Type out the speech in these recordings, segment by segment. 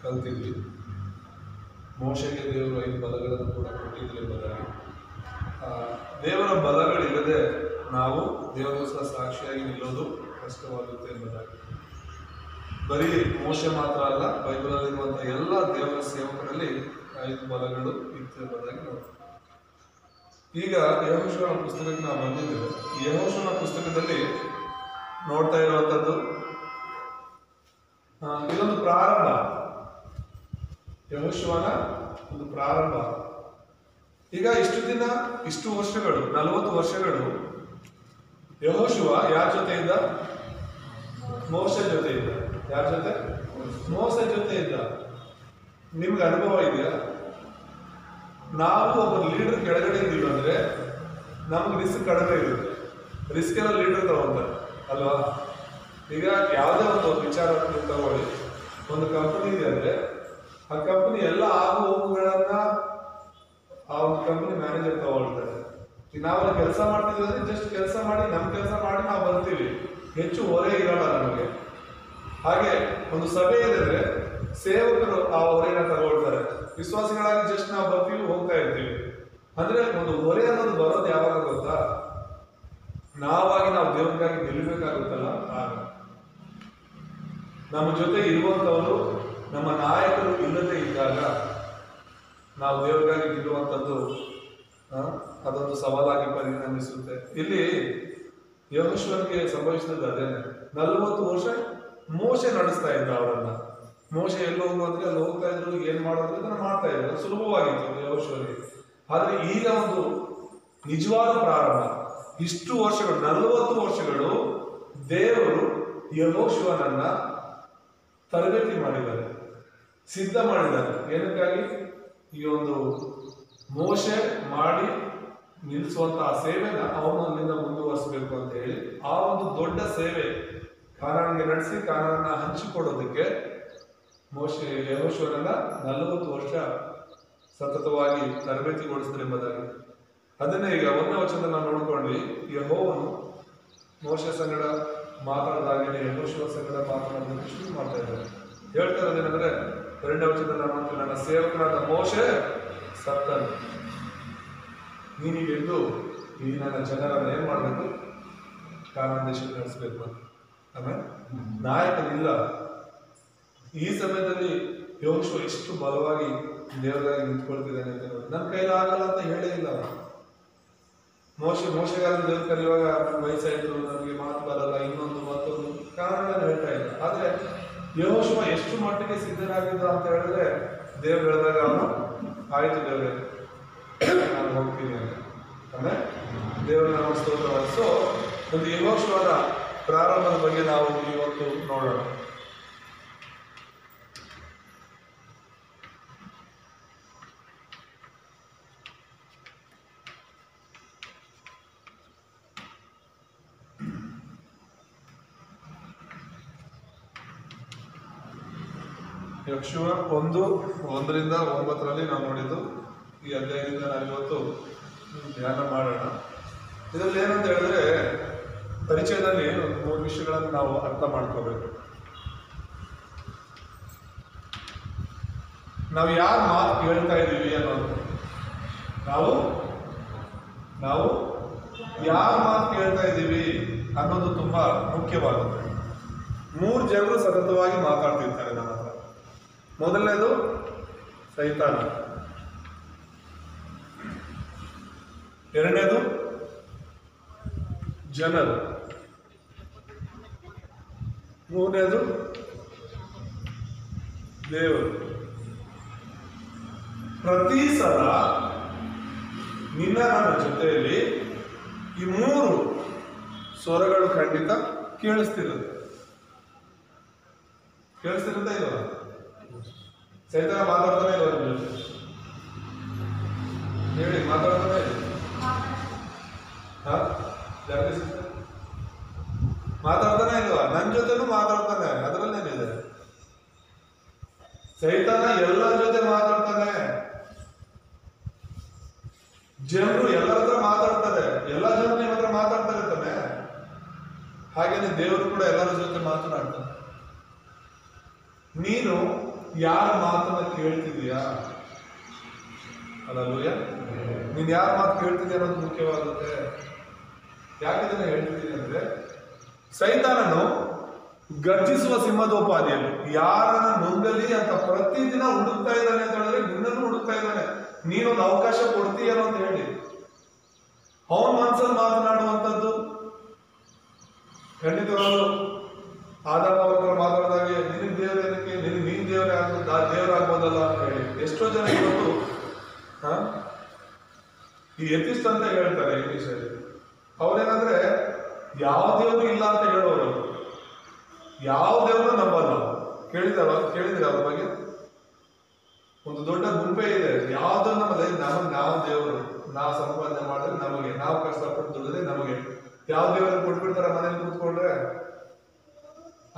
ಕಲ್ತಿದ್ವಿ. ಮೋಶೆಗೆ ದೇವರು 5 ಬಲಗಳನ್ನು ಕೂಡ ಕೊಟ್ಟಿದ್ರು ಎಂಬುದಾಗಿ. ದೇವರ ಬಲಗಳಿಲ್ಲದೆ ನಾವು ದೇವರ ಸಾಕ್ಷಿಯಾಗಿ ನಿಲ್ಲೋದು ಕಷ್ಟವಾಗುತ್ತೆ ಎಂಬುದಾಗಿ. ಬರೀ ಮೋಶೆ ಮಾತ್ರ ಅಲ್ಲ, ಬೈಬಲಲ್ಲಿರುವಂತಹ ಎಲ್ಲ ದೇವರ ಸೇವಕರಲ್ಲಿ 5 ಬಲಗಳು ಇತ್ತು ಎಂಬುದಾಗಿ ನೋಡಿ. ಈಗ ಯೆಹೋಶುವನ ಪುಸ್ತಕಕ್ಕೆ ನಾವು ಬಂದಿದ್ದೇವೆ. ಯೆಹೋಶುವನ ಪುಸ್ತಕದಲ್ಲಿ ನೋಡ್ತಾ ಇರುವಂಥದ್ದು ಇದೊಂದು ಪ್ರಾರಂಭ. ಯೆಹೋಶುವನ ಒಂದು ಪ್ರಾರಂಭ. ಈಗ ಇಷ್ಟು ವರ್ಷಗಳು, 40 ವರ್ಷಗಳು ಯೆಹೋಶುವ ಯಾರ ಜೊತೆ ಇದ್ದ? ಮೋಶೆ ಜೊತೆ ಇದ್ದ. ಯಾರ ಜೊತೆ? ಮೋಶೆ ಜೊತೆ ಇದ್ದ. ನಿಮ್ಗೆ ಅನುಭವ ಇದೆಯಾ? ನಾವು ಒಬ್ಬ ಲೀಡರ್ ಕೆಳಗಡೆ ಇದ್ದೀವಿ ಅಂದ್ರೆ ನಮ್ಗೆ ರಿಸ್ಕ್ ಕಡಿಮೆ ಇರುತ್ತೆ. ರಿಸ್ಕ್ ಎಲ್ಲ ಲೀಡರ್ ತಗೊಂತಾರೆ ಅಲ್ವಾ? ಈಗ ಯಾವುದೇ ಒಂದು ವಿಚಾರ ತಗೊಳ್ಳಿ, ಒಂದು ಕಂಪನಿ ಇದೆ ಅಂದ್ರೆ ಆ ಕಂಪನಿ ಎಲ್ಲ ಆಗು ಹೋಗುಗಳನ್ನ ಆ ಒಂದು ಕಂಪನಿ ಮ್ಯಾನೇಜರ್ ತಗೊಳ್ತಾರೆ. ಈಗ ನಾವೆಲ್ಲ ಕೆಲಸ ಮಾಡ್ತಿದ್ವಿ ಅಂದ್ರೆ ಜಸ್ಟ್ ಕೆಲಸ ಮಾಡಿ ನಮ್ಮ ಕೆಲಸ ಮಾಡಿ ನಾವು ಬರ್ತೀವಿ, ಹೆಚ್ಚು ಹೊರೆ ಇರಲ್ಲ ನಮಗೆ. ಹಾಗೆ ಒಂದು ಸಭೆ ಇದೆ ಅಂದ್ರೆ ಸೇವಕರು ಆ ಹೊರೆನ ತಗೊಳ್ತಾರೆ. ವಿಶ್ವಾಸಿಗಳಾಗಿ ಜಸ್ಟ್ ನಾವು ಬರ್ತೀವಿ, ಹೋಗ್ತಾ ಇರ್ತೀವಿ. ಅಂದ್ರೆ ಒಂದು ಹೊರೆ ಅನ್ನೋದು ಬರೋದು ಯಾವಾಗ ಗೊತ್ತಾ? ನಾವಾಗಿ ನಾವು ದೇವರಿಗಾಗಿ ನಿಲ್ಲಬೇಕಾಗುತ್ತಲ್ಲ ಆಗ. ನಮ್ಮ ಜೊತೆ ಇರುವಂತವರು, ನಮ್ಮ ನಾಯಕರು ಇಲ್ಲದೆ ಇದ್ದಾಗ ನಾವು ದೇವರಿಗಾಗಿ ನಿಲ್ಲುವಂಥದ್ದು ಅದೊಂದು ಸವಾಲಾಗಿ ಪರಿಣಮಿಸುತ್ತೆ. ಇಲ್ಲಿ ಯೆಹೋಶುವನಿಗೆ ಸಂಭವಿಸಿದ ಅದೇನೆ. 40 ವರ್ಷ ಮೋಶೆ ನಡೆಸ್ತಾ ಇದ್ದ ಅವರನ್ನ. ಮೋಶೆ ಎಲ್ಲಿ ಹೋಗುವಂದ್ರೆ ಅಲ್ಲಿ ಹೋಗ್ತಾ ಇದ್ರು, ಏನ್ ಮಾಡೋದು ಅದನ್ನ ಮಾಡ್ತಾ ಇದ್ರು. ಸುಲಭವಾಗಿತ್ತು ಯೆಹೋಶುವನಿಗೆ. ಆದ್ರೆ ಈಗ ಒಂದು ನಿಜವಾದ ಪ್ರಾರಂಭ. ಇಷ್ಟು ವರ್ಷಗಳು, 40 ವರ್ಷಗಳು ದೇವರು ಯೆಹೋಶುವನನ್ನ ತರಬೇತಿ ಮಾಡಿದ್ದಾರೆ, ಸಿದ್ಧ ಮಾಡಿದ್ದಾರೆ. ಏನಕ್ಕಾಗಿ? ಈ ಒಂದು ಮೋಶೆ ಮಾಡಿ ನಿಲ್ಲಿಸುವಂತಹ ಸೇವೆನ ಅವನು ಅಲ್ಲಿಂದ ಮುಂದುವರಿಸಬೇಕು ಅಂತ ಹೇಳಿ ಆ ಒಂದು ದೊಡ್ಡ ಸೇವೆ ಕಾನಾನಿಗೆ ನಡೆಸಿ ಕಾನಾನನ್ನ ಹಂಚಿಕೊಡೋದಕ್ಕೆ ಮೋಶೆ ಯೆಹೋಶುವನನ್ನ 40 ವರ್ಷ ಸತತವಾಗಿ ತರಬೇತಿಗೊಳಿಸಿದ್ರು ಎಂಬುದಾಗಿ. ಅದನ್ನೇ ಈಗ 1ನೇ ವಚನದಲ್ಲಿ ನಾವು ನೋಡ್ಕೊಂಡ್ವಿ. ಯೆಹೋವನು ಮೋಶೆ ಸಂಗಡ ಮಾತಾಡಿದಾಗಲೇ ಯೆಹೋಶುವ ಸಂಗಡ ಮಾತನಾಡೋದಕ್ಕೆ ಶುರು ಮಾಡ್ತಾ ಇದ್ದಾರೆ. ಹೇಳ್ತಾ ಇರೋದೇನೆಂದ್ರೆ 2ನೇ ವಚನದಲ್ಲಿ ನಾವು ನೋಡ್ತೀವಿ, ನನ್ನ ಸೇವಕನಾದ ಮೋಶೆ ಸತ್ತನು, ನೀನೀಗೆಂದು ಈ ನನ್ನ ಜನರನ್ನು ಏನ್ ಮಾಡಬೇಕು? ಕಾನಾನ್ ದೇಶಕ್ಕೆ ನಡೆಸಬೇಕು ಅಂತ. ಆಮೇಲೆ ನಾಯಕನಿಲ್ಲ. ಈ ಸಮಯದಲ್ಲಿ ಯೆಹೋಶುವ ಎಷ್ಟು ಬಲವಾಗಿ ದೇವರಾಗಿ ನಿಂತ್ಕೊಳ್ತಿದ್ದಾನೆ ಅಂತ ನೋಡಿ. ನನ್ನ ಕೈಲಿ ಆಗಲ್ಲ ಅಂತ ಹೇಳೇ ಇಲ್ಲ. ಮೋಶೆಗಾರ ದೇವ್ರ ಕರೆಯುವಾಗ ನನ್ನ ವಯಸ್ಸಾಯ್ತು, ನನಗೆ ಮಾತು ಬರಲ್ಲ, ಇನ್ನೊಂದು ಮತ್ತೊಂದು ಕಾರಣಗಳನ್ನು ಹೇಳ್ತಾ ಇಲ್ಲ. ಆದ್ರೆ ಯೆಹೋಶುವ ಎಷ್ಟು ಮಟ್ಟಿಗೆ ಸಿದ್ಧನಾಗಿದ್ದ ಅಂತ ಹೇಳಿದ್ರೆ, ದೇವ್ರು ಹೇಳಿದಾಗ ಅವನು ಆಯ್ತು ದೇವ್ರೆ ನಾನು ಹೋಗ್ತೀನಿ ಅಂತ. ಆಮೇಲೆ ದೇವರ ನಾಮ ಸ್ತೋತ್ರವಾಗಲಿ. ಸೊ ಒಂದು ಯೆಹೋಶುವನ ಪ್ರಾರಂಭದ ಬಗ್ಗೆ ನಾವು ಇವತ್ತು ನೋಡೋಣ. ಯೆಹೋಶುವ 1:1ರಿಂದ 9 ನಾವು ನೋಡಿದ್ದು. ಈ ಅಧ್ಯಾಯದಿಂದ ನಾವು ಇವತ್ತು ಧ್ಯಾನ ಮಾಡೋಣ. ಇದರಲ್ಲಿ ಏನಂತ ಹೇಳಿದ್ರೆ, ಪರಿಚಯದಲ್ಲಿ ಒಂದು 3 ವಿಷಯಗಳನ್ನು ನಾವು ಅರ್ಥ ಮಾಡ್ಕೋಬೇಕು. ನಾವು ಯಾರ ಮಾತು ಕೇಳ್ತಾ ಇದ್ದೀವಿ ಅನ್ನೋದು, ನಾವು ಯಾರ ಮಾತು ಕೇಳ್ತಾ ಇದ್ದೀವಿ ಅನ್ನೋದು ತುಂಬಾ ಮುಖ್ಯವಾಗುತ್ತೆ. 3 ಜನರು ಸತತವಾಗಿ ಮಾತಾಡ್ತಿರ್ತಾರೆ ನಮ್ಮ ಹತ್ರ. ಮೊದಲನೇದು ಸೈತಾನ, ಎರಡನೇದು ಜನರು, ಮೂರನೇದು ದೇವರು. ಪ್ರತಿ ಸಲ ನಿನ್ನ ನನ್ನ ಜೊತೆಯಲ್ಲಿ ಈ 3 ಸ್ವರಗಳು ಖಂಡಿತ ಕೇಳಿಸ್ತಿರುತ್ತೆ ಇಲ್ವ? ಸೈತಾನ ಮಾತಾಡ್ತಾನೆ ಇಲ್ವ ನಿಮ್ಮ ಜೊತೆ? ಹೇಳಿ, ಮಾತಾಡ್ತಾನೆ ಇಲ್ಲ? ಮಾತಾಡ್ತಾನೆ ಇಲ್ವಾ? ನನ್ನ ಜೊತೆನೂ ಮಾತಾಡ್ತಾನೆ, ಅದರಲ್ಲೇನಿದೆ? ಸೈತಾನ ಎಲ್ಲರ ಜೊತೆ ಮಾತಾಡ್ತಾನೆ. ಜನರು ಎಲ್ಲರ ಹತ್ರ ಮಾತಾಡ್ತಾರೆ, ಎಲ್ಲ ಜನರು ನಿಮ್ಮ ಹತ್ರ ಮಾತಾಡ್ತಾರೆ ತಾನೆ. ಹಾಗೇನೆ ದೇವರು ಕೂಡ ಎಲ್ಲರ ಜೊತೆ ಮಾತನಾಡ್ತಾನೆ. ನೀನು ಯಾರ ಮಾತನ್ನ ಕೇಳ್ತಿದೀಯಾ? ಅಲ್ಲೂಯ್ಯ, ನೀನ್ ಯಾರ ಮಾತು ಕೇಳ್ತಿದ್ಯಾ ಅನ್ನೋದು ಮುಖ್ಯವಾಗುತ್ತೆ. ಯಾಕೆ ಇದನ್ನ ಹೇಳ್ತಿದ್ದೀನಿ ಅಂದ್ರೆ, ಸೈತಾನನು ಗರ್ಜಿಸುವ ಸಿಂಹದೋಪಾದಿಯಲ್ಲಿ ಯಾರನ್ನ ನುಂಗಲಿ ಅಂತ ಪ್ರತಿದಿನ ಹುಡುಕ್ತಾ ಇದ್ದಾನೆ ಅಂತ ಹೇಳಿದ್ರೆ ನಿನ್ನನ್ನು ಹುಡುಕ್ತಾ ಇದ್ದಾನೆ. ನೀನೊಂದು ಅವಕಾಶ ಕೊಡ್ತೀಯನೋ ಅಂತ ಹೇಳಿ ಅವನ ಮನಸ್ಸಲ್ಲಿ ಮಾತನಾಡುವಂಥದ್ದು ಖಂಡಿತವಾಗ್ಲು ಆದಾಮ ಅವ್ರ ಮಾತಾಡಿದಾಗೆ ನಿನಗೆ ದೇವರೇನಕ್ಕೆ, ನೀನ್ ದೇವರಾಗ್ಬೋದಲ್ಲ ಅಂತ ಹೇಳಿ ಎಷ್ಟೋ ಜನ ಇವತ್ತು ಈ ಎಥಿಸ್ಟ್ ಅಂತ ಹೇಳ್ತಾರೆ ಇಂಗ್ಲಿಷಲ್ಲಿ. ಅವ್ರೇನಂದ್ರೆ ಯಾವ ದೇವರು ಇಲ್ಲ ಅಂತ ಹೇಳೋರು, ಯಾವ ದೇವರು ನಂಬಲ್ಲ. ಕೇಳಿದ್ರ ಅವ್ರ ಬಗ್ಗೆ? ಒಂದು ದೊಡ್ಡ ಗುಂಪೆ ಇದೆ, ಯಾವ್ದು ನಮ್ಮದೇ, ನಾವು ದೇವರು, ನಾವು ಸಂಪಾದನೆ ಮಾಡಿದ್ರೆ ನಮಗೆ, ನಾವು ಕಷ್ಟಪಟ್ಟು ದುಡಿದ್ರೆ ನಮಗೆ, ಯಾವ ದೇವರನ್ನು ಕೊಟ್ಬಿಡ್ತಾರ ಮನೇಲಿ ಕೂತ್ಕೊಂಡ್ರೆ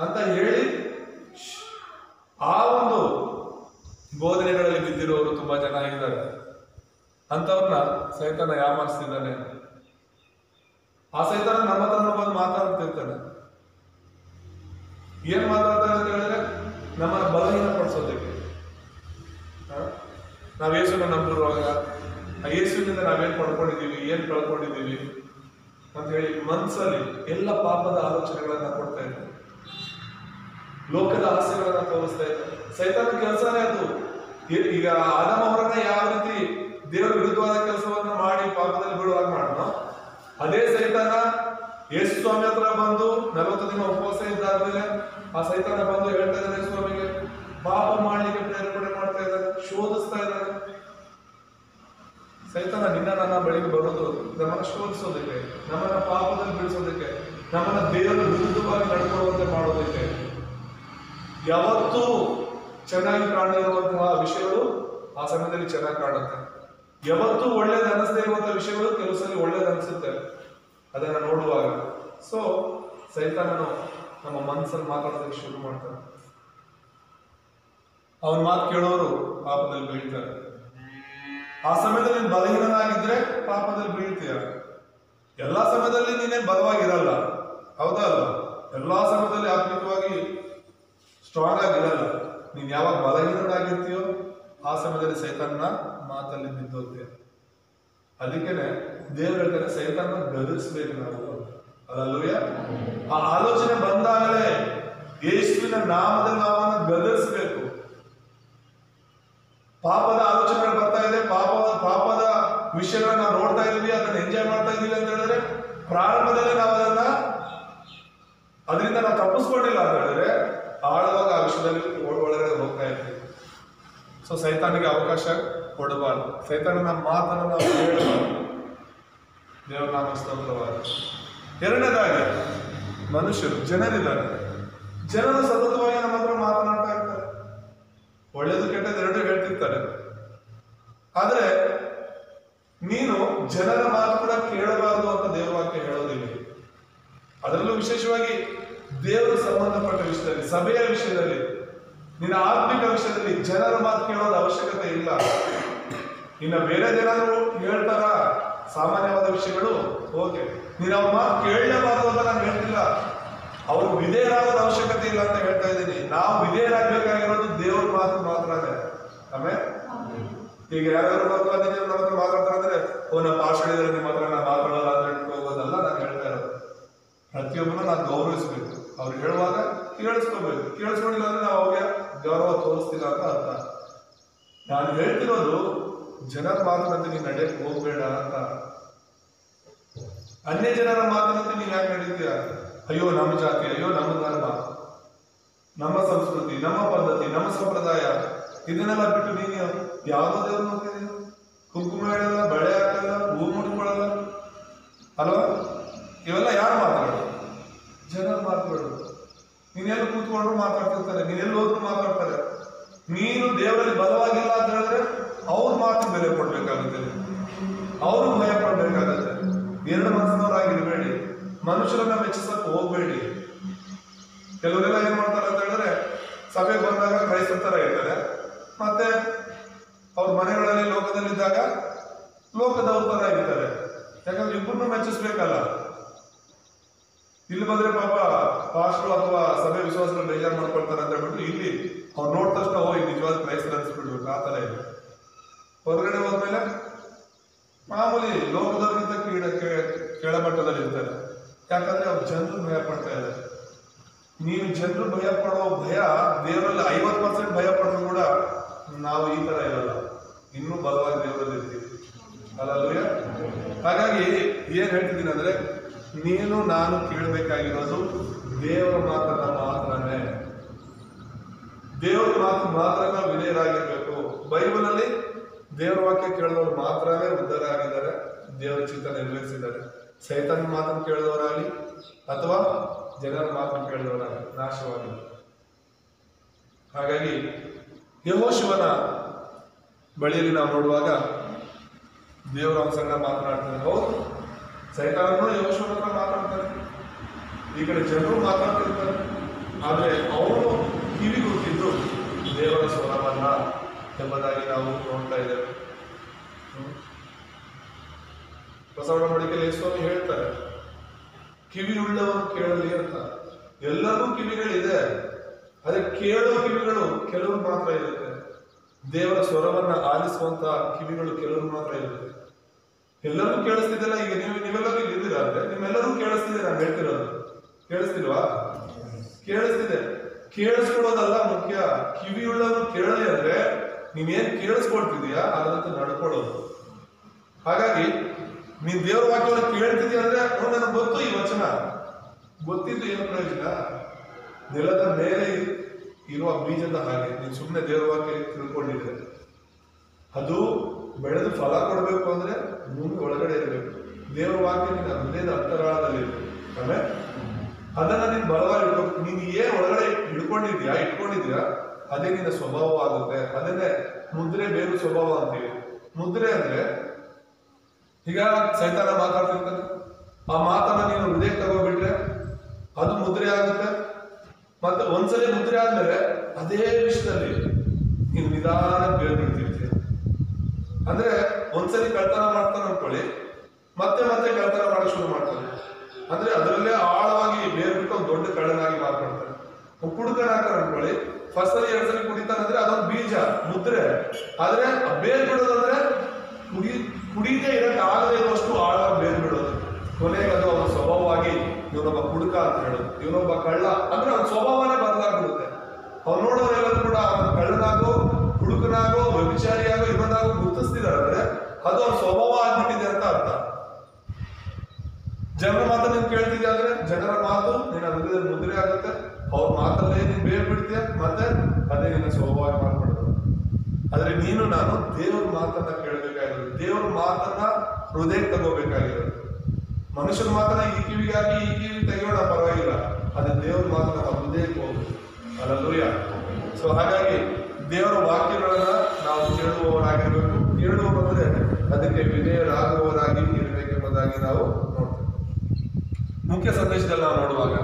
ಅಂತ ಹೇಳಿ ಆ ಒಂದು ಬೋಧನೆಗಳಲ್ಲಿ ಬಿದ್ದಿರೋರು ತುಂಬಾ ಜನ ಇದ್ದಾರೆ. ಅಂತವ್ರನ್ನ ಸೈತಾನ ಯಾಮಾರಿಸ್ತಿದ್ದಾನೆ. ಆ ಸೈತಾನ ನಮ್ಮ ಹತ್ರ ಬಂದು ಮಾತಾಡ್ತಿರ್ತಾನೆ. ಏನ್ ಮಾತಾಡ್ತಾನೆ ಅಂತ ಹೇಳಿದ್ರೆ, ನಮ್ಮನ್ನ ಬಲಹೀನ ಪಡಿಸೋದಕ್ಕೆ. ನಾವ್ ಯೇಸುನ ನಂಬಿರುವಾಗ ಆ ಯೇಸುವಿನಿಂದ ನಾವೇನ್ ಪಡ್ಕೊಂಡಿದೀವಿ, ಏನ್ ಕಳ್ಕೊಂಡಿದೀವಿ ಅಂತ ಹೇಳಿ ಮನ್ಸಲ್ಲಿ ಎಲ್ಲ ಪಾಪದ ಆಲೋಚನೆಗಳನ್ನ ಕೊಡ್ತಾ ಇದ್ದಾರೆ, ಲೋಕದ ಆಸೆಗಳನ್ನ ತೋರಿಸ್ತಾ ಇದ್ದಾರೆ. ಸೈತಾನ ಕೆಲಸನೇ ಅದು. ಈಗ ಆದಾಮ ಅವರನ್ನ ಯಾವ ರೀತಿ ದೇವರ ವಿರುದ್ಧವಾದ ಕೆಲಸವನ್ನ ಮಾಡಿ ಪಾಪದಲ್ಲಿ ಬೀಳುವಾಗ ಮಾಡೋಣ, ಅದೇ ಸೈತಾನ ಯೇಸು ಸ್ವಾಮಿ ಹತ್ರ ಬಂದು 40 ದಿನ ಉಪವಾಸ ಇದ್ದಾದ್ಮೇಲೆ ಆ ಸೈತಾನ ಬಂದು ಹೇಳ್ತಾ ಇದ್ದಾನೆ ಸ್ವಾಮಿಗೆ, ಪಾಪ ಮಾಡ್ಲಿಕ್ಕೆ ಪ್ರೇರೇಪಣೆ ಮಾಡ್ತಾ ಇದ್ದಾನೆ, ಶೋಧಿಸ್ತಾ ಇದ್ದಾನೆ. ಸೈತಾನ ನಿನ್ನ ನನ್ನ ಬಳಿಗೆ ಬರೋದು ನಮ್ಮನ್ನ ಶೋಧಿಸೋದಕ್ಕೆ, ನಮ್ಮನ್ನ ಪಾಪದಲ್ಲಿ ಬೀಳಿಸೋದಕ್ಕೆ, ನಮ್ಮನ್ನ ದೇವರ ವಿರುದ್ಧವಾಗಿ ನಡ್ಕೊಳ್ಳುವಂತೆ ಮಾಡೋದಕ್ಕೆ. ಯಾವತ್ತೂ ಚೆನ್ನಾಗಿ ಕಾಣಿರುವಂತಹ ವಿಷಯಗಳು ಆ ಸಮಯದಲ್ಲಿ ಚೆನ್ನಾಗಿ ಕಾಣುತ್ತೆ. ಯಾವತ್ತೂ ಒಳ್ಳೇದು ಅನಿಸದೇ ಇರುವಂತಹ ವಿಷಯಗಳು ಕೆಲವು ಸಲ ಒಳ್ಳೇದು ಅನಿಸುತ್ತೆ ಅದನ್ನ ನೋಡುವಾಗ. ಸೊ ಸೈತಾನನು ನಮ್ಮ ಮನಸ್ಸಲ್ಲಿ ಮಾತಾಡೋದಕ್ಕೆ ಶುರು ಮಾಡ್ತಾನೆ. ಅವನ ಮಾತು ಕೇಳೋರು ಪಾಪದಲ್ಲಿ ಬೀಳ್ತಾರೆ. ಆ ಸಮಯದಲ್ಲಿ ನೀನು ಬಲಹೀನನಾಗಿದ್ರೆ ಪಾಪದಲ್ಲಿ ಬೀಳ್ತೀಯ. ಎಲ್ಲಾ ಸಮಯದಲ್ಲಿ ನೀನೇ ಬಲವಾಗಿರಲ್ಲ, ಹೌದಾ ಅಲ್ಲ? ಎಲ್ಲಾ ಸಮಯದಲ್ಲಿ ಆತ್ಮಿಕವಾಗಿ ಸ್ಟ್ರಾಂಗ್ ಆಗಿರಲ್ಲ. ನೀನ್ ಯಾವಾಗ ಬಲಹೀನನಾಗಿರ್ತೀಯೋ ಆ ಸಮಯದಲ್ಲಿ ಸೈತಾನನ ಮಾತಲ್ಲಿ ಬಿದ್ದೋಗ್ತೀಯ. ಅದಕ್ಕೇನೆ ದೇವ್ರು ಹೇಳ್ತಾರೆ, ಸೈತಾನ ಗದರಿಸ್ಬೇಕು ನಾವು. ಅಲ್ಲೂಯ್ಯ, ಆ ಆಲೋಚನೆ ಬಂದಾಗಲೇ ಯೇಸುವಿನ ನಾಮದಲ್ಲಿ ನಾವು ಅವನ್ನ ಗದರಿಸ್ಬೇಕು. ಪಾಪದ ಆಲೋಚನೆಗಳು ಬರ್ತಾ ಇದೆ, ಪಾಪದ ವಿಷಯಗಳನ್ನ ನಾವು ನೋಡ್ತಾ ಇದೀವಿ, ಅದನ್ನ ಎಂಜಾಯ್ ಮಾಡ್ತಾ ಇದೀವಿ ಅಂತ ಹೇಳಿದ್ರೆ ಪ್ರಾರಂಭದಲ್ಲೇ ನಾವು ಅದರಿಂದ ನಾವು ತಪ್ಪಿಸ್ಕೊಂಡಿಲ್ಲ ಅಂತ ಹೇಳಿದ್ರೆ ಆಳವಾಗ ಆ ವಿಷಯದಲ್ಲಿ ಒಳಗಡೆ ಹೋಗ್ತಾ ಇರ್ತೀವಿ. ಸೊ ಸೈತಾನಿಗೆ ಅವಕಾಶ ಕೊಡಬಾರ್ದು, ಸೈತಾನನ ಮಾತನ್ನು ನಾವು ಹೇಳಬಾರ್ದು. ದೇವರ ನಾಮ ಸ್ತೋತ್ರವಾದ. ಎರಡನೇದಾಗಿ ಮನುಷ್ಯರು, ಜನರಿದ್ದಾರೆ. ಜನರು ಸತತವಾಗಿ ನಮ್ಮ ಹತ್ರ ಮಾತನಾಡ್ತಾ ಇರ್ತಾರೆ, ಒಳ್ಳೇದು ಕೆಟ್ಟದ್ದು ಎರಡು ಹೇಳ್ತಿರ್ತಾರೆ. ಆದ್ರೆ ನೀನು ಜನರ ಮಾತು ಕೂಡ ಕೇಳಬಾರದು ಅಂತ ದೇವರ ವಾಕ್ಯ ಹೇಳೋದಿಲ್ಲ. ಅದರಲ್ಲೂ ವಿಶೇಷವಾಗಿ ದೇವರು ಸಂಬಂಧಪಟ್ಟ ವಿಷಯದಲ್ಲಿ, ಸಭೆಯ ವಿಷಯದಲ್ಲಿ, ನಿನ್ನ ಆತ್ಮಿಕ ವಿಷಯದಲ್ಲಿ ಜನರ ಮಾತು ಕೇಳೋದು ಅವಶ್ಯಕತೆ ಇಲ್ಲ. ಇನ್ನ ಬೇರೆ ಏನಾದ್ರು ಹೇಳ್ತಾರ ಸಾಮಾನ್ಯವಾದ ವಿಷಯಗಳು, ಓಕೆ, ನೀನು ಅವ್ರ ಮಾತು ಕೇಳಲೇಬಾರದು ಅಂತ ನಾನು ಹೇಳ್ತಿಲ್ಲ. ಅವ್ರು ವಿಧೇಯರಾಗೋದು ಅವಶ್ಯಕತೆ ಇಲ್ಲ ಅಂತ ಹೇಳ್ತಾ ಇದ್ದೀನಿ. ನಾವು ವಿಧೇಯರಾಗಬೇಕಾಗಿರೋದು ದೇವ್ರ ಮಾತು ಮಾತ್ರನೇ. ಆಮೇಲೆ ಈಗ ಯಾರ್ಯಾರು ನಮ್ಮ ಹತ್ರ ಮಾತಾಡ್ತಾರೆ ಅಂದ್ರೆ, ನಮ್ಮ ಭಾಷಣ ಇದ್ರೆ ನಿಮ್ಮ ಹತ್ರ ನಾನು ಮಾತಾಡಲ್ಲ ಅಂತ ಹೇಳ್ಕೋಬೋದಲ್ಲ ನಾನು ಹೇಳ್ತಾ ಇರೋದು. ಪ್ರತಿಯೊಬ್ಬನು ನಾವು ಗೌರವಿಸ್ಬೇಕು. ಅವ್ರು ಹೇಳುವಾಗ ಕೇಳಿಸ್ಕೋಬೇಕು. ಕೇಳಿಸ್ಕೊಂಡಿಲ್ಲ ಅಂದ್ರೆ ನಾವು ಅವ್ರಿಗೆ ಗೌರವ ತೋರಿಸ್ತಿಲ್ಲ ಅಂತ ಅರ್ಥ. ನಾನು ಹೇಳ್ತಿರೋದು ಜನರ ಮಾತಿನಂತೆ ನೀನು ನಡೆಯಕ್ಕೆ ಹೋಗ್ಬೇಡ ಅಂತ. ಅನ್ಯ ಜನರ ಮಾತಿನಂತೆ ನೀನ್ ಯಾಕೆ ನಡೀತೀಯ? ಅಯ್ಯೋ ನಮ್ಮ ಜಾತಿ, ಅಯ್ಯೋ ನಮ್ಮ ಧರ್ಮ, ನಮ್ಮ ಸಂಸ್ಕೃತಿ, ನಮ್ಮ ಪದ್ಧತಿ, ನಮ್ಮ ಸಂಪ್ರದಾಯ, ಇದನ್ನೆಲ್ಲ ಬಿಟ್ಟು ನೀನು ಯಾವ್ದೋ ದೇವ್ರು ನೋಡ್ತಿದೀಯ? ಕುಂಕುಮ ಇಡಲ್ಲ, ಬಳೆ ಹಾಕಲ್ಲ, ಹೂ ಮುಡ್ಕೊಳ್ಳಲ್ಲ ಅಲ್ವಾ? ಇವೆಲ್ಲ ಯಾರು ಮಾತಾಡೋದು? ಜನರು ಮಾತಾಡೋದು. ನೀನೆಲ್ಲ ಕೂತ್ಕೊಂಡ್ರು ಮಾತಾಡ್ತಿರ್ತಾರೆ, ನೀನೆಲ್ಲ ಹೋದ್ರು ಮಾತಾಡ್ತಾರೆ. ನೀನು ದೇವರಲ್ಲಿ ಬಲವಾಗಿಲ್ಲ ಅಂತ ಹೇಳಿದ್ರೆ ಅವ್ರ ಮಾತು ಬೆಲೆ ಕೊಡ್ಬೇಕಾಗುತ್ತೆ, ಅವರು ಭಯ ಪಡ್ಬೇಕಾಗುತ್ತೆ. ಎರಡು ಮನಸ್ಸಿನವರಾಗಿರ್ಬೇಡಿ, ಮನುಷ್ಯರನ್ನ ಮೆಚ್ಚಿಸಕ್ಕೆ ಹೋಗ್ಬೇಡಿ. ಕೆಲವರೆಲ್ಲ ಏನ್ ಮಾಡ್ತಾರೆ ಅಂತ ಹೇಳಿದ್ರೆ, ಸಭೆಗೆ ಬಂದಾಗ ಕ್ರೈಸ್ತರ ತರ ಇರ್ತಾರೆ, ಮತ್ತೆ ಅವ್ರ ಮನೆಗಳಲ್ಲಿ ಲೋಕದಲ್ಲಿದ್ದಾಗ ಲೋಕದವ್ರ ತರ ಇರ್ತಾರೆ. ಯಾಕಂದ್ರೆ ಇಬ್ಬರನ್ನು ಮೆಚ್ಚಿಸ್ಬೇಕಲ್ಲ. ಇಲ್ಲಿ ಬಂದ್ರೆ ಪಾಪ ಪಾಸ್ಟ್ರು ಅಥವಾ ಸಭೆ ವಿಶ್ವಾಸಗಳು ಬೇಜಾರು ಮಾಡ್ಕೊಳ್ತಾರೆ ಅಂತ ಹೇಳ್ಬಿಟ್ಟು ಇಲ್ಲಿ ಅವ್ರು ನೋಡಿದ ತಕ್ಷಣ, ಓ ಇದು ಪಡ್ತಾ ಇದ್ದಾರೆ. ನೀನು ಜನರು ಭಯ ಪಡೋ ಭಯ ದೇವರಲ್ಲಿ 50% ಭಯ ಪಡೆದ್ರು ಕೂಡ ನಾವು ಈ ತರ ಇರಲ್ಲ, ಇನ್ನೂ ಬಲವಾಗಿ ದೇವರಲ್ಲಿ ಇರ್ತೀವಿ. ಅಲ್ಲಲ್ವಯ್ಯ? ಹಾಗಾಗಿ ಏನ್ ಹೇಳ್ತಿದ್ದೀನಿ ಅಂದ್ರೆ, ನೀನು ನಾನು ಕೇಳಬೇಕಾಗಿರೋದು ದೇವರ ಮಾತನ್ನ ಮಾತ್ರನೇ. ದೇವರ ಮಾತು ಮಾತ್ರ ವಿಧೇಯರಾಗಿರ್ಬೇಕು. ಬೈಬಲ್ ಅಲ್ಲಿ ದೇವರ ವಾಕ್ಯ ಕೇಳಿದವರು ಮಾತ್ರನೇ ಉದ್ಧಾರ ಆಗಿದ್ದಾರೆ, ದೇವರ ಚಿತ್ತ ನೆರವೇರಿಸಿದ್ದಾರೆ. ಸೈತಾನ ಮಾತನ್ನು ಕೇಳಿದವರಾಗಲಿ ಅಥವಾ ಜನರ ಮಾತನ್ನು ಕೇಳಿದವರಾಗಲಿ ನಾಶವಾಗಿಲ್ಲ. ಹಾಗಾಗಿ ಯೆಹೋಶುವನ ಬಳಿಯಲ್ಲಿ ನಾವು ನೋಡುವಾಗ ದೇವರ ಸಂಗಡ ಮಾತನಾಡ್ತಾರೆ. ಹೌದು, ಸೈತಾನನು ಯೆಹೋಶುವನ ಹತ್ರ ಮಾತಾಡ್ತಾರೆ, ಈ ಕಡೆ ಜನರು ಮಾತಾಡ್ತಿರ್ತಾರೆ. ಆದ್ರೆ ಅವನು ಕಿವಿಗೊಟ್ಟಿದ್ದು ದೇವರ ಸ್ವರವನ್ನ ಎಂಬುದಾಗಿ ನಾವು ನೋಡ್ತಾ ಇದ್ದೇವೆ. ಹೊಸ ಒಡಂಬಡಿಕೆಯಲ್ಲಿ ಯೇಸುವನ್ನು ಹೇಳ್ತಾರೆ, ಕಿವಿಯುಳ್ಳವನು ಕೇಳಲಿ ಅಂತ. ಎಲ್ಲರಿಗೂ ಕಿವಿಗಳಿದೆ, ಅದೇ ಕೇಳೋ ಕಿವಿಗಳು ಕೆಲವರು ಮಾತ್ರ ಇರುತ್ತೆ. ದೇವರ ಸ್ವರವನ್ನ ಆಲಿಸುವಂತ ಕಿವಿಗಳು ಕೆಲವರು ಮಾತ್ರ ಇರುತ್ತೆ. ಎಲ್ಲರಿಗೂ ಕೇಳಿಸ್ತಿದ್ದಲ್ಲ. ಈಗ ನೀವೆಲ್ಲರೂ ಇದ್ದೀರಾ ಅಂದ್ರೆ ನಿಮ್ಮೆಲ್ಲರಿಗೂ ಕೇಳಿಸ್ತಿದೆ ನಾನು ಹೇಳ್ತಿರೋದು. ಕೇಳಿಸ್ತಿಲ್ವಾ? ಕೇಳಿಸ್ತಿದೆ. ಕೇಳಿಸ್ಕೊಳ್ಳೋದಲ್ಲ ಮುಖ್ಯ. ಕಿವಿಯುಳ್ಳವನು ಕೇಳಲಿ ಅಂದ್ರೆ ನೀನೇನ್ ಕೇಳಿಸ್ಕೊಳ್ತಿದೀಯಾ ಅದರಂತೆ ನಡ್ಕೊಳ್ಳೋದು. ಹಾಗಾಗಿ ನೀನ್ ದೇವರ ವಾಕ್ಯವನ್ನು ಕೇಳ್ತಿದ್ಯಾ ಅಂದ್ರೆ ನನಗೆ ಗೊತ್ತು, ಈ ವಚನ ಗೊತ್ತಿದ್ದು ಏನು ಪ್ರಯೋಜನ? ನೆಲದ ಮೇಲೆ ಇರುವ ಬೀಜದ ಹಾಗೆ ನೀನ್ ಸುಮ್ಮನೆ ದೇವರ ವಾಕ್ಯ ತಿಳ್ಕೊಂಡಿದ್ರೆ ಅದು ಬೆಳೆದು ಫಲ ಕೊಡ್ಬೇಕು ಅಂದ್ರೆ ಭೂಮಿ ಒಳಗಡೆ ಇರಬೇಕು. ದೇವರ ವಾಕ್ಯ ನಿನ್ನ ಹೃದಯದ ಅಂತರಾಳದಲ್ಲಿ ಇರಬೇಕು. ಆಮೇಲೆ ಅದನ್ನ ನೀನ್ ಬಲವಾಗಿ ಇಡ್ಬೇಕು. ನೀನ್ ಏನ್ ಒಳಗಡೆ ಇಟ್ಕೊಂಡಿದ್ಯಾ ಅದೇ ನಿನ್ನ ಸ್ವಭಾವ ಆಗುತ್ತೆ. ಅದನ್ನೇ ಮುದ್ರೆ ಬೇರು ಸ್ವಭಾವ ಅಂತೀವಿ. ಮುದ್ರೆ ಅಂದ್ರೆ ಈಗ ಸೈತಾನ ಮಾತಾಡ್ತಿರ್ತಾನೆ, ಆ ಮಾತನ್ನ ನೀನು ಹೃದಯ ತಗೋಬಿಟ್ರೆ ಅದು ಮುದ್ರೆ ಆಗುತ್ತೆ. ಮತ್ತೆ ಒಂದ್ಸಲಿ ಮುದ್ರೆ ಆದ್ಮೇಲೆ ಅದೇ ವಿಷಯದಲ್ಲಿ ನೀನು ನಿಧಾನ ಬೇರು ಬಿಡ್ತಿರ್ತೀಯ. ಅಂದ್ರೆ ಒಂದ್ಸಲಿ ಕಳ್ತನ ಮಾಡ್ತಾನೆ ಅನ್ಕೊಳ್ಳಿ, ಮತ್ತೆ ಮತ್ತೆ ಕಳ್ತನ ಮಾಡೋ ಶುರು ಮಾಡ್ತಾನೆ. ಅಂದ್ರೆ ಅದರಲ್ಲೇ ಆಳವಾಗಿ ಬೇರು ಬಿಟ್ಟು ಒಂದು ದೊಡ್ಡ ಕಳ್ಳನಾಗಿ ಮಾರ್ಪಡ್ತಾನೆ. ಕುಡುಕನ ಹಾಕ್ತಾನೆ ಅನ್ಕೊಳ್ಳಿ, ಫಸ್ಟ್ ಸಲ 2 ಸಲ ಕುಡಿತಾನಂದ್ರೆ ಅದೊಂದು ಬೀಜ ಮುದ್ರೆ. ಆದ್ರೆ ಬೇರು ಬಿಡೋದಂದ್ರೆ ಕುಡಿದೇ ಇರಕ್ಕೆ ಆಗದೆ ಇರುವಷ್ಟು ಆಳವಾಗಿ ಬೇರು ಬಿಡೋದು. ಕೊನೆಗೆ ಅದು ಅವನ ಸ್ವಭಾವವಾಗಿ ಇವನೊಬ್ಬ ಕುಡುಕ ಅಂತ ಹೇಳೋದು, ಇವನೊಬ್ಬ ಕಳ್ಳ ಅಂದ್ರೆ ಅವನ ಸ್ವಭಾವನೇ ಬದಲಾಗ್ಬಿಡುತ್ತೆ. ಅವ್ನು ನೋಡೋರೆಲ್ಲರೂ ಕೂಡ ಅವನ ಕಳ್ಳನಾಗೋ ಕುಡುಕನಾಗೋ ವ್ಯಭಿಚಾರಿಯಾಗೋ ಇವನಾಗೋ ಗುರುತಿಸ್ತಿದಾರೆ ಅಂದ್ರೆ ಅದು ಅವನ ಸ್ವಭಾವ ಆಗ್ಬಿಟ್ಟಿದೆ ಅಂತ ಅರ್ಥ. ಜನರ ಮಾತನ್ನ ನೀನ್ ಕೇಳ್ತಿದ್ಯಾ ಅಂದ್ರೆ ಜನರ ಮಾತು ನಿನ್ನ ಹೃದಯದ ಮುದ್ರೆ ಆಗುತ್ತೆ. ಅವ್ರ ಮಾತಲ್ಲೇ ನೀನ್ ಬೇರ್ ಬಿಡ್ತೀಯ, ಮತ್ತೆ ಅದೇ ನಿನ್ನ ಸ್ವಭಾವವಾಗಿ ಮಾಡ್ಬಿಡೋದು. ಆದ್ರೆ ನೀನು ನಾನು ದೇವ್ರ ಮಾತನ್ನ ಕೇಳಬೇಕಾಗಿರೋದು, ದೇವ್ರ ಮಾತನ್ನ ಹೃದಯ ತಗೋಬೇಕಾಗಿರೋದು. ಮನುಷ್ಯನ ಮಾತನ್ನ ಈ ಕಿವಿಗಾಗಿ ಈ ಕಿವಿ ತೆಗೆಯೋಣ ಪರವಾಗಿಲ್ಲ, ಅದೇ ದೇವ್ರ ಮಾತನ್ನ ನಮ್ಮ ಹೃದಯಕ್ಕೆ ಹೋಗ್ಬೇಕು. ಅಲ್ಲೂಯ್ಯ. ಸೊ ಹಾಗಾಗಿ ದೇವರ ವಾಕ್ಯಗಳನ್ನ ನಾವು ಕೇಳುವವರಾಗಿರ್ಬೇಕು. ಕೇಳುವಂದ್ರೆ ಅದಕ್ಕೆ ವಿಧೇಯರಾಗುವವರಾಗಿ ಇರಬೇಕೆಂಬುದಾಗಿ ನಾವು ನೋಡ್ತೇವೆ. ಮುಖ್ಯ ಸಂದೇಶದಲ್ಲಿ ನಾವು ನೋಡುವಾಗ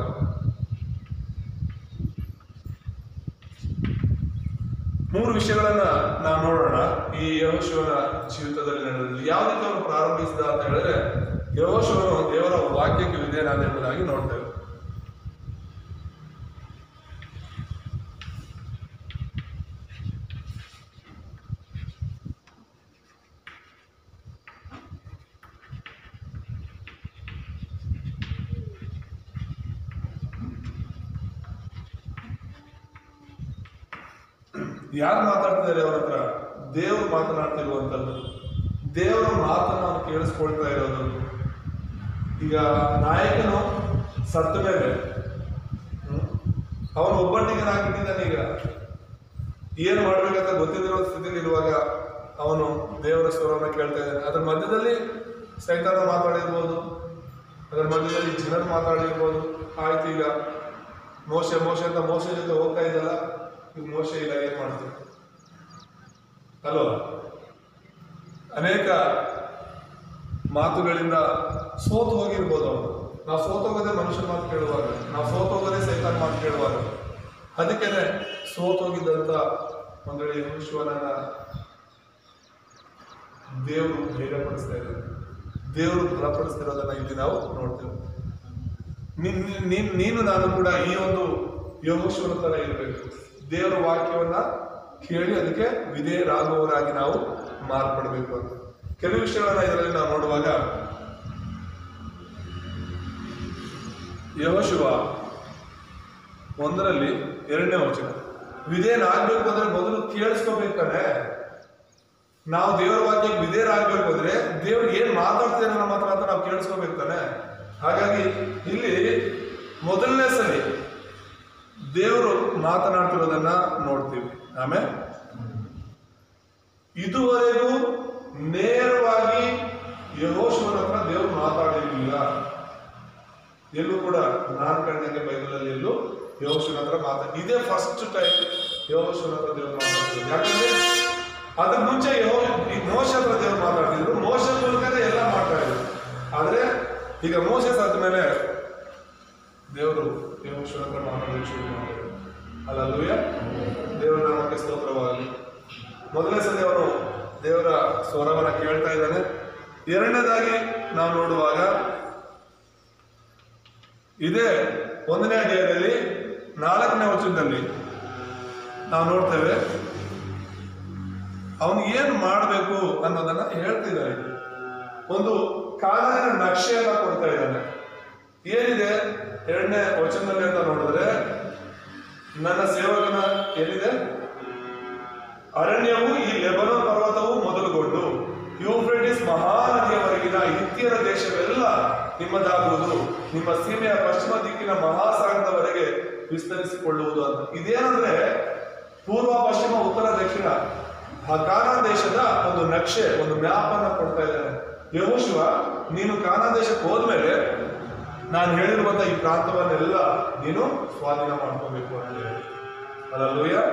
ಮೂರು ವಿಷಯಗಳನ್ನ ನಾವು ನೋಡೋಣ. ಈ ಯೆಹೋಶುವನ ಜೀವಿತದಲ್ಲಿ ನಡೆದಲ್ಲಿ ಯಾವ ರೀತಿ ಅವನು ಪ್ರಾರಂಭಿಸಿದ ಅಂತ ಹೇಳಿದ್ರೆ, ಯೆಹೋಶುವನು ದೇವರ ವಾಕ್ಯಕ್ಕೆ ವಿಧೇಯನಾದ ಎಂಬುದಾಗಿ ನೋಡ್ತೇವೆ. ಯಾರು ಮಾತಾಡ್ತಿದ್ದಾರೆ ಅವರ ಹತ್ರ? ದೇವರು ಮಾತನಾಡ್ತಿರುವಂಥದ್ದು, ದೇವರ ಮಾತನ್ನ ನಾವು ಕೇಳಿಸ್ಕೊಳ್ತಾ ಇರೋದು. ಈಗ ನಾಯಕನು ಸತ್ತ ಮೇಲೆ ಅವನು ಒಬ್ಬಟ್ಟಿಗೆ ಹಾಕಿಟ್ಟಿದ್ದಾನೆ. ಈಗ ಏನ್ ಮಾಡ್ಬೇಕಂತ ಗೊತ್ತಿರೋ ಸ್ಥಿತಿಯಲ್ಲಿ ಇರುವಾಗ ಅವನು ದೇವರ ಸ್ವರವನ್ನು ಕೇಳ್ತಾ ಇದ್ದಾನೆ. ಅದ್ರ ಮಧ್ಯದಲ್ಲಿ ಸೈತಾನ ಮಾತಾಡಿರ್ಬೋದು, ಅದರ ಮಧ್ಯದಲ್ಲಿ ಜನರು ಮಾತಾಡಿರ್ಬೋದು. ಆಯ್ತು, ಈಗ ಮೋಶೆ ಅಂತ ಮೋಶೆ ಜೊತೆ ಹೋಗ್ತಾ ಇದ್ದಲ್ಲ, ಈಗ ಮೋಶೆ ಇಲ್ಲ, ಏನ್ ಮಾಡ್ತೀವಿ ಅಲ್ವಾ? ಅನೇಕ ಮಾತುಗಳಿಂದ ಸೋತು ಹೋಗಿರ್ಬೋದು ಅವನು. ನಾವು ಸೋತೋಗದೆ ಮನುಷ್ಯನ ಮಾತು ಕೇಳುವಾಗ, ನಾವು ಸೋತೋಗದೆ ಸೈತಾನ ಮಾತು ಕೇಳುವಾಗ. ಅದಕ್ಕೇನೆ ಸೋತೋಗಿದ್ದಂತ ಒಂದು ವೇಳೆ ಯೆಹೋಶುವನನ್ನ ದೇವರು ಧೈರ್ಯಪಡಿಸ್ತಾ ಇದ್ದಾರೆ, ದೇವರು ಬಲಪಡಿಸ್ತಿರೋದನ್ನ ಇಲ್ಲಿ ನಾವು ನೋಡ್ತೇವೆ. ನೀನು ನಾನು ಕೂಡ ಈ ಒಂದು ಯೆಹೋಶುವನ ತರ ಇರಬೇಕು. ದೇವರ ವಾಕ್ಯವನ್ನ ಕೇಳಿ ಅದಕ್ಕೆ ವಿಧೇಯರಾಗುವವರಾಗಿ ನಾವು ಮಾರ್ಪಡಬೇಕು ಅಂತ ಕೆಲವು ವಿಷಯಗಳನ್ನ ಇದರಲ್ಲಿ ನಾವು ನೋಡುವಾಗ, ಯೆಹೋಶುವ 1:2 ವಿಧೇಯನಾಗಬೇಕು ಅಂದ್ರೆ ಮೊದಲು ಕೇಳಿಸ್ಕೋಬೇಕಾನೆ. ನಾವು ದೇವರ ವಾಕ್ಯಕ್ಕೆ ವಿಧೇಯರಾಗಬೇಕು ಅಂದ್ರೆ ದೇವ್ರು ಏನ್ ಮಾತಾಡ್ತೇನೆ ನಮ್ಮ ಹತ್ರ ಅಂತ ನಾವು ಕೇಳಿಸ್ಕೋಬೇಕಾನೆ. ಹಾಗಾಗಿ ಇಲ್ಲಿ ಮೊದಲನೇ ಸರಿ ದೇವರು ಮಾತನಾಡ್ತಿರೋದನ್ನ ನೋಡ್ತೀವಿ. ಆಮೇಲೆ ಇದುವರೆಗೂ ನೇರವಾಗಿ ಯೆಹೋಶುವನ ಹತ್ರ ದೇವರು ಮಾತಾಡಿರಲಿಲ್ಲ. ಎಲ್ಲೂ ಕೂಡ ನಾನು ಕಂಡಂಗೆ ಬೈಬಲಲ್ಲಿ ಎಲ್ಲೂ ಯೆಹೋಶುವನ ಹತ್ರ ಇದೇ ಫಸ್ಟ್ ಟೈಮ್ ಯೆಹೋಶುವನ ಹತ್ರ ದೇವರು ಮಾತಾಡ್ತಿದ್ರು. ಯಾಕಂದ್ರೆ ಅದ್ರ ಮುಂಚೆ ಮೋಶೆ ಹತ್ರ ದೇವರು ಮಾತಾಡ್ತಿದ್ರು, ಮೋಶೆ ಮೂಲಕನೇ ಎಲ್ಲ ಮಾಡ್ತಾ ಇದ್ರು. ಆದ್ರೆ ಈಗ ಮೋಶೆ ಸತ್ತ ಮೇಲೆ ದೇವರು ಯೆಹೋಶುವನ ಹತ್ರ ಮಾತಾಡೋದಕ್ಕೆ ಶುರು ಮಾಡಿದ್ರು. ಹಲ್ಲೆಲೂಯಾ, ದೇವರ ನಾಮಕ್ಕೆ ಸ್ತೋತ್ರವಾಗಲಿ. ಮೊದಲನೇ ಸಲ ಅವನು ದೇವರ ಸ್ವರವನ್ನ ಕೇಳ್ತಾ ಇದ್ದಾನೆ. ಎರಡನೇದಾಗಿ ನಾವು ನೋಡುವಾಗ ಇದೇ 1ನೇ ಅಧ್ಯಾಯದಲ್ಲಿ 4ನೇ ವಚನದಲ್ಲಿ ನಾವು ನೋಡ್ತೇವೆ ಅವನು ಏನು ಮಾಡಬೇಕು ಅನ್ನೋದನ್ನ ಹೇಳ್ತಿದ್ದಾನೆ. ಒಂದು ಕಾನೂನಿನ ನಕ್ಷೆಯನ್ನ ಕೊಡ್ತಾ ಇದ್ದಾನೆ. ಏನಿದೆ 2ನೇ ವಚನದಲ್ಲಿ ಅಂತ ನೋಡಿದ್ರೆ, ನನ್ನ ಸೇವಕನ ಏನಿದೆ, ಅರಣ್ಯವು ಈ ಲೆಬನೋನ್ ಪರ್ವತವು ಮೊದಲುಗೊಂಡು ಯೂಫ್ರೇಟಿಸ್ ಮಹಾನದಿಯವರೆಗಿನ ಹಿತ್ತಿಯರ ದೇಶವೆಲ್ಲ ನಿಮ್ಮದಾಗುವುದು, ನಿಮ್ಮ ಸೀಮೆಯ ಪಶ್ಚಿಮ ದಿಕ್ಕಿನ ಮಹಾಸಾಗರದವರೆಗೆ ವಿಸ್ತರಿಸಿಕೊಳ್ಳುವುದು ಅಂತ. ಇದೇನಂದ್ರೆ ಪೂರ್ವ, ಪಶ್ಚಿಮ, ಉತ್ತರ, ದಕ್ಷಿಣ ಆ ಕಾನಾನ್ ದೇಶದ ಒಂದು ನಕ್ಷೆ, ಒಂದು ಮ್ಯಾಪ್ ಅನ್ನ ಕೊಡ್ತಾ ಇದ್ದಾನೆ. ಯೆಹೋಶುವ, ನೀನು ಕಾನಾನ್ ದೇಶಕ್ಕೆ ಹೋದ್ಮೇಲೆ ನಾನು ಹೇಳಿರುವಂತ ಈ ಪ್ರಾಂತವನ್ನೆಲ್ಲ ನೀನು ಸ್ವಾಧೀನ ಮಾಡ್ಕೋಬೇಕು ಅಂತ ಹೇಳಿ. ಹಲ್ಲೆಲೂಯಾ.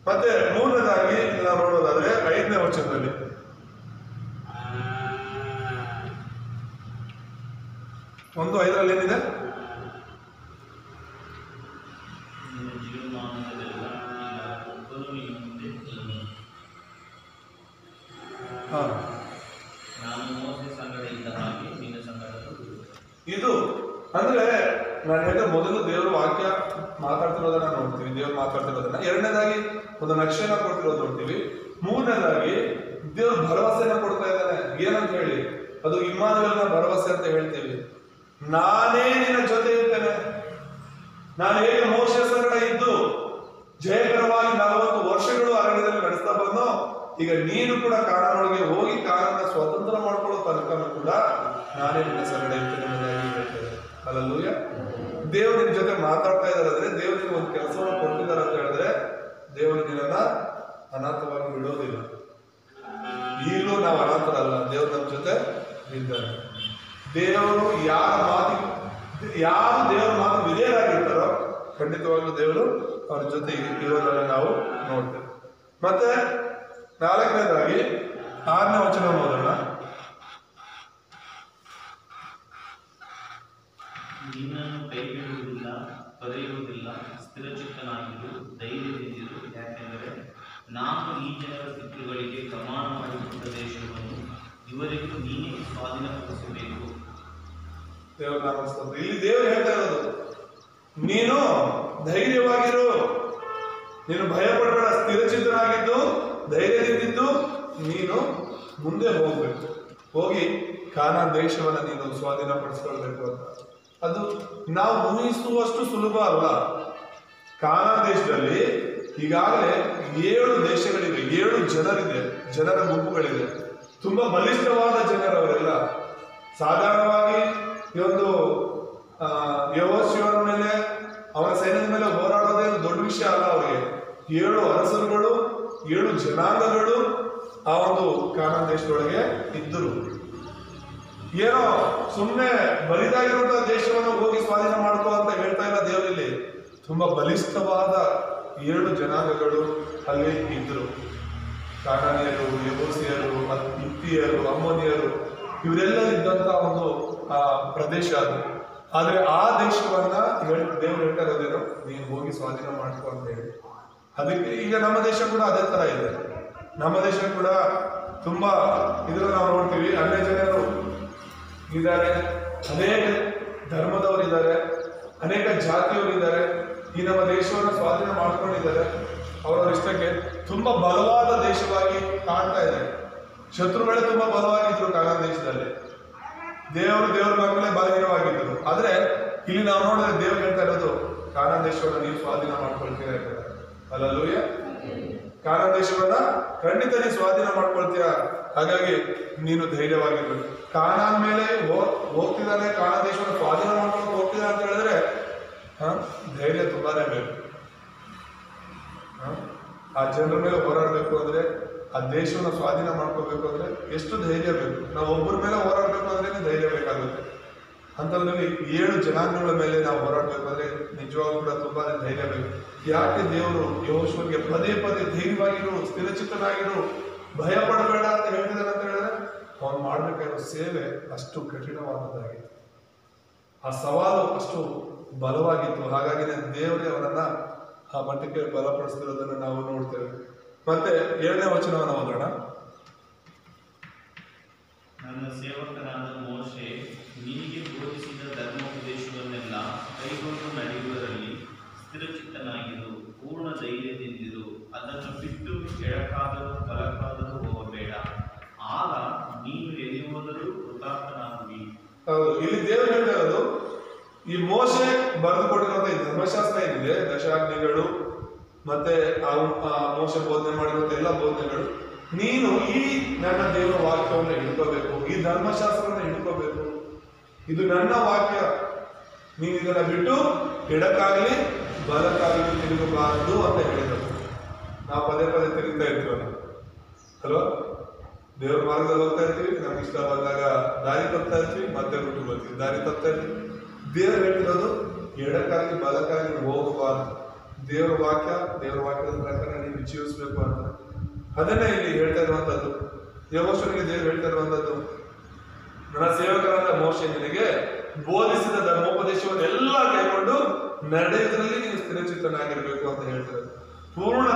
ಮತ್ತೆ ಮೂರನೇದಾಗಿ ನಾವು ನೋಡೋದಾದ್ರೆ 5ನೇ ವಚನದಲ್ಲಿ, ಒಂದು 5ರಲ್ಲಿ ಏನಿದೆ, ಇದು ಅಂದ್ರೆ ನಾನು ಹೇಳಿದ ಮೊದಲು ದೇವರು ವಾಕ್ಯ ಮಾತಾಡ್ತಿರೋದನ್ನ ನೋಡ್ತೀವಿ, ದೇವ್ರು ಮಾತಾಡ್ತಿರೋದನ್ನ. ಎರಡನೇದಾಗಿ ಒಂದು ನಕ್ಷೆನ ಕೊಡ್ತಿರೋದು ನೋಡ್ತೀವಿ. ಮೂರನೇದಾಗಿ ದೇವ್ರು ಭರವಸೆನ ಕೊಡ್ತಾ ಇದ್ದಾನೆ. ಏನಂತ ಹೇಳಿ, ಅದು ಇಮ್ಮಾನುವೇಲನ ಭರವಸೆ ಅಂತ ಹೇಳ್ತೀವಿ. ನಾನೇ ನಿನ್ನ ಜೊತೆ ಇರ್ತೇನೆ. ನಾನು ಹೇಗೆ ಮೋಶೆ ಸಂಗಡ ಇದ್ದು ಜಯಕರವಾಗಿ 40 ವರ್ಷಗಳು ಅರಣ್ಯದಲ್ಲಿ ನಡೆಸ್ತಾ ಬಂದು, ಈಗ ನೀನು ಕೂಡ ಕಾನಾನೊಳಗೆ ಹೋಗಿ ಕಾನನ್ನ ಸ್ವತಂತ್ರ ಮಾಡ್ಕೊಳ್ಳೋ ತನಕನೂ ಕೂಡ ನಾನೇ ನಿನ್ನ ಸಂಗಡ ಇರ್ತೇನೆ ಅನ್ನೋದಾಗಿ ಹೇಳ್ತೇನೆ. ಹಲ್ಲೆಲೂಯಾ. ದೇವರು ನಿನ್ನ ಜೊತೆ ಮಾತಾಡ್ತಾ ಇದ್ದಾರೆ ಅಂದ್ರೆ, ದೇವ್ರು ನಿಮ್ಗೆ ಒಂದು ಕೆಲಸವನ್ನು ಕೊಡ್ತಿದ್ದಾರೆ ಅಂತ ಹೇಳಿದ್ರೆ, ದೇವರು ನಿನ್ನನ್ನ ಅನಾಥವಾಗಿ ಬಿಡೋದಿಲ್ಲ. ಈಗಲೂ ನಾವು ಅನಾಥರಲ್ಲ, ದೇವ್ರು ನಮ್ಮ ಜೊತೆ ಇದ್ದಾರೆ. ದೇವರು ಯಾರು ದೇವರ ಮಾತು ವಿಧೇಯರಾಗಿರ್ತಾರೋ ಖಂಡಿತವಾಗ್ಲೂ ದೇವರು ಅವ್ರ ಜೊತೆ ಇರೋದನ್ನ ನಾವು ನೋಡ್ತೇವೆ. ಮತ್ತೆ 4ನೇದಾಗಿ 6ನೇ ವಚನ ನೋಡೋಣ. ನಿನ್ನನ್ನು ಕೈಬಿಡುವುದಿಲ್ಲ, ತೊರೆಯುವುದಿಲ್ಲ, ಸ್ಥಿರಚಿತ್ತನಾಗಿದ್ದು ಧೈರ್ಯದಿಂದಿರು. ಯಾಕೆಂದರೆ ನಾನು ಈ ಜನರ ಪಿತೃಗಳಿಗೆ ಪ್ರಮಾಣ ಮಾಡಿದ ದೇಶವನ್ನು ಇವರಿಗೂ ನೀನೇ ಸ್ವಾಧೀನಪಡಿಸಬೇಕು. ದೇವರ ನಾಮ ಸ್ತೋತ್ರ. ಇಲ್ಲಿ ದೇವರು ಹೇಳ್ತಾ ಇರೋದು, ನೀನು ಧೈರ್ಯವಾಗಿರು, ನೀನು ಭಯ ಪಡಬೇಡ, ಸ್ಥಿರಚಿತ್ತನಾಗಿದ್ದು ಧೈರ್ಯದಿಂದಿದ್ದು ನೀನು ಮುಂದೆ ಹೋಗ್ಬೇಕು, ಹೋಗಿ ಕಾನಾನ್ ದೇಶವನ್ನ ನೀನು ಸ್ವಾಧೀನಪಡಿಸ್ಕೊಳ್ಬೇಕು ಅಂತ. ಅದು ನಾವು ಊಹಿಸುವಷ್ಟು ಸುಲಭ ಅಲ್ಲ. ಕಾನಾನ್ ದೇಶದಲ್ಲಿ ಈಗಾಗಲೇ 7 ದೇಶಗಳಿವೆ, 7 ಜನರ ಗುಂಪುಗಳಿವೆ. ತುಂಬಾ ಬಲಿಷ್ಠವಾದ ಜನರವರೆಲ್ಲ. ಸಾಧಾರಣವಾಗಿ ಈ ಒಂದು ಯೆಹೋಶುವನ ಮೇಲೆ, ಅವನ ಸೈನ್ಯದ ಮೇಲೆ ಹೋರಾಡೋದೇ ದೊಡ್ಡ ವಿಷಯ ಅಲ್ಲ ಅವರಿಗೆ. 7 ಅರಸರುಗಳು, 7 ಜನಾಂಗಗಳು ಆ ಒಂದು ಕಾನಾನ್ ದೇಶದೊಳಗೆ ಇದ್ದರು. ಏನೋ ಸುಮ್ಮನೆ ಬಲಿದಾಗಿರುವಂತಹ ದೇಶವನ್ನು ಹೋಗಿ ಸ್ವಾಧೀನ ಮಾಡ್ಕೋ ಅಂತ ಹೇಳ್ತಾ ಇಲ್ಲ ದೇವರಲ್ಲಿ. ತುಂಬಾ ಬಲಿಷ್ಠವಾದ 7 ಜನಾಂಗಗಳು ಅಲ್ಲಿ ಇದ್ರು. ಕಾನಾನಿಯರು, ಯೆಬೂಸಿಯರು, ಹಿತ್ತಿಯರು, ಅಮ್ಮೋನಿಯರು, ಇವರೆಲ್ಲ ಇದ್ದಂತ ಒಂದು ಪ್ರದೇಶ ಅದು. ಆದ್ರೆ ಆ ದೇಶವನ್ನ ದೇವರು ಹೇಳ್ತಾ ಇರೋದೇನು, ನೀನು ಹೋಗಿ ಸ್ವಾಧೀನ ಮಾಡ್ಕೊ ಅಂತ ಹೇಳಿ. ಅದಕ್ಕೆ ಈಗ ನಮ್ಮ ದೇಶ ಕೂಡ ಅದೇ ತರ ಇದೆ. ನಮ್ಮ ದೇಶ ಕೂಡ ತುಂಬಾ ಇದ್ರಲ್ಲಿ ನಾವು ನೋಡ್ತೀವಿ, ಅನ್ಯ ಜನರು ಇದ್ದಾರೆ, ಅನೇಕ ಧರ್ಮದವರು ಇದ್ದಾರೆ, ಅನೇಕ ಜಾತಿಯವರು ಇದ್ದಾರೆ. ಈ ನಮ್ಮ ದೇಶವನ್ನು ಸ್ವಾಧೀನ ಮಾಡ್ಕೊಂಡಿದ್ದಾರೆ. ಅವರವರ ಇಷ್ಟಕ್ಕೆ ತುಂಬಾ ಬಲವಾದ ದೇಶವಾಗಿ ಕಾಣ್ತಾ ಇದೆ. ಶತ್ರುಗಳೇ ತುಂಬಾ ಬಲವಾಗಿದ್ರು ಕಾನಾನ್ ದೇಶದಲ್ಲಿ. ದೇವರ ಮಕ್ಕಳೇ ಬಲಹೀನವಾಗಿದ್ರು. ಆದ್ರೆ ಇಲ್ಲಿ ನಾವು ನೋಡಿದ್ರೆ ದೇವರು ಹೇಳ್ತಾ ಇರೋದು ಕಾನಾನ್ ದೇಶವನ್ನ ನೀವು ಸ್ವಾಧೀನ ಮಾಡ್ಕೊಳ್ತೀರಾ ಅಲ್ಲೂಯ್ಯ. ಕಾನಾನ್ ದೇಶವನ್ನ ಖಂಡಿತ ನೀವು ಸ್ವಾಧೀನ ಮಾಡ್ಕೊಳ್ತೀರಾ. ಹಾಗಾಗಿ ನೀನು ಧೈರ್ಯವಾಗಿರ್ಬೇಕು. ಕಾನಾನ್ ಮೇಲೆ ಹೋಗ್ತಿದ್ದಾನೆ, ಕಾನಾನ್ ದೇಶವನ್ನ ಸ್ವಾಧೀನ ಮಾಡ್ಕೊಂಡು ಹೋಗ್ತಿದ್ದಾನೆ ಅಂತ ಹೇಳಿದ್ರೆ ಧೈರ್ಯ ತುಂಬಾನೇ ಬೇಕು. ಆ ಜನರ ಮೇಲೆ ಹೋರಾಡಬೇಕು ಅಂದ್ರೆ, ಆ ದೇಶವನ್ನ ಸ್ವಾಧೀನ ಮಾಡ್ಕೋಬೇಕು ಅಂದ್ರೆ ಎಷ್ಟು ಧೈರ್ಯ ಬೇಕು. ನಾವು ಒಬ್ಬರ ಮೇಲೆ ಹೋರಾಡಬೇಕು ಅಂದ್ರೆ ಧೈರ್ಯ ಬೇಕಾಗುತ್ತೆ. ಅಂತಂದ್ರೆ 7 ಜನಾಂಗಗಳ ಮೇಲೆ ನಾವು ಹೋರಾಡಬೇಕು ಅಂದ್ರೆ ನಿಜವಾಗ್ಲೂ ಕೂಡ ತುಂಬಾ ಧೈರ್ಯ ಬೇಕು. ಯಾಕೆ ದೇವರು ಯೆಹೋಶುವನಿಗೆ ಪದೇ ಪದೇ ಧೈರ್ಯವಾಗಿರು, ಸ್ಥಿರಚಿತ್ತನಾಗಿರು, ಭಯ ಪಡಬೇಡ ಅಂತ ಹೇಳ್ತಿದ್ದಾನೆ ಅಂತ ಹೇಳಿದ್ರೆ ಅವನು ಮಾಡ್ಬೇಕಾಗಿರೋ ಸೇವೆ ಅಷ್ಟು ಕಠಿಣವಾದದ್ದಾಗಿತ್ತು, ಆ ಸವಾಲು ಅಷ್ಟು ಬಲವಾಗಿತ್ತು. ಹಾಗಾಗಿ ದೇವರೇ ಅವನನ್ನ ಆ ಮಟ್ಟಕ್ಕೆ ಬಲಪಡಿಸ್ತಿರೋದನ್ನ ನಾವು ನೋಡ್ತೇವೆ. ಮತ್ತೆ 7ನೇ ವಚನವನ್ನು ಓದೋಣ. ನನ್ನ ಸೇವಕನಾದ ಮೋಶೆ ನಿನಗೆ ಬೋಧಿಸಿದ ಧರ್ಮೋಪದೇಶವನ್ನೆಲ್ಲ ಕೈಗೊಂಡು ನಡೆಯುವುದರಲ್ಲಿ ಸ್ಥಿರಚಿತ್ತನಾಗಿರು, ಪೂರ್ಣ ಧೈರ್ಯದಿಂದಿರು, ಅದನ್ನು ಬಿಟ್ಟು ಎಡಕ್ಕಾದರೂ ಬಲಕ್ಕಾದರೂ ಹೋಗಬೇಡ, ಆಗ ನೀನು ಎಲ್ಲಿ ಹೋದರೂ ಕೃತಾರ್ಥನಾಗುವಿ. ಹೌದು, ಇಲ್ಲಿ ದೇವರು ಹೇಳ್ತಾ ಇರೋದು ಈ ಮೋಶೆ ಬರೆದುಕೊಟ್ಟಿರುವಂತ ಈ ಧರ್ಮಶಾಸ್ತ್ರ ಏನಿದೆ, ದಶಾಜ್ಞೆಗಳು ಮತ್ತೆ ಮೋಶೆ ಬೋಧನೆ ಮಾಡಿರುವಂತ ಎಲ್ಲ ಬೋಧನೆಗಳು, ನೀನು ಈ ನನ್ನ ದೇವರ ವಾಕ್ಯವನ್ನು ಹಿಡ್ಕೋಬೇಕು, ಈ ಧರ್ಮಶಾಸ್ತ್ರವನ್ನು ಹಿಡ್ಕೋಬೇಕು. ಇದು ನನ್ನ ವಾಕ್ಯ, ನೀನು ಇದನ್ನ ಬಿಟ್ಟು ಎಡಕ್ಕಾಗ್ಲಿ ಬಲಕ್ಕಾಗ್ಲಿ ತಿರುಗಬಾರದು ಅಂತ ಹೇಳಿದರು. ನಾವು ಪದೇ ಪದೇ ತಿರುಗ್ತಾ ಇರ್ತೀವಲ್ಲ ಅಲ್ವಾ? ದೇವ್ರ ಮಾರ್ಗದಲ್ಲಿ ಹೋಗ್ತಾ ಇರ್ತೀವಿ, ನಮ್ಗೆ ಇಷ್ಟ ಬಂದಾಗ ದಾರಿ ತಪ್ತಾ ಇರ್ತೀವಿ, ಮತ್ತೆ ಬಿಟ್ಟು ಬರ್ತೀವಿ, ದಾರಿ ತಪ್ತಾ ಇರ್ತೀವಿ. ದೇವ್ರು ಹೇಳ್ತಿರೋದು ಎಡಕ್ಕಾಗಿ ಬಲಕ್ಕಾಗಿ ಹೋಗಬಾರ್ದು. ದೇವರ ವಾಕ್ಯದ ಪ್ರಕಾರ ನೀವು ಜೀವಿಸ್ಬೇಕು ಅಂತ ಅದನ್ನೇ ಇಲ್ಲಿ ಹೇಳ್ತಾ ಇರುವಂತದ್ದು. ಯೆಹೋಶುವನಿಗೆ ದೇವರು ಹೇಳ್ತಾ ಇರುವಂತದ್ದು, ನನ್ನ ಸೇವಕರಾದ ಮೋಶೆ ನಿನಗೆ ಬೋಧಿಸಿದ ಧರ್ಮೋಪದೇಶವನ್ನೆಲ್ಲ ಕೈಗೊಂಡು ನಡೆಯುವುದರಲ್ಲಿ ನೀವು ಸ್ಥಿರಚಿತ್ತನಾಗಿರ್ಬೇಕು ಅಂತ ಹೇಳ್ತಾರೆ. ಪೂರ್ಣ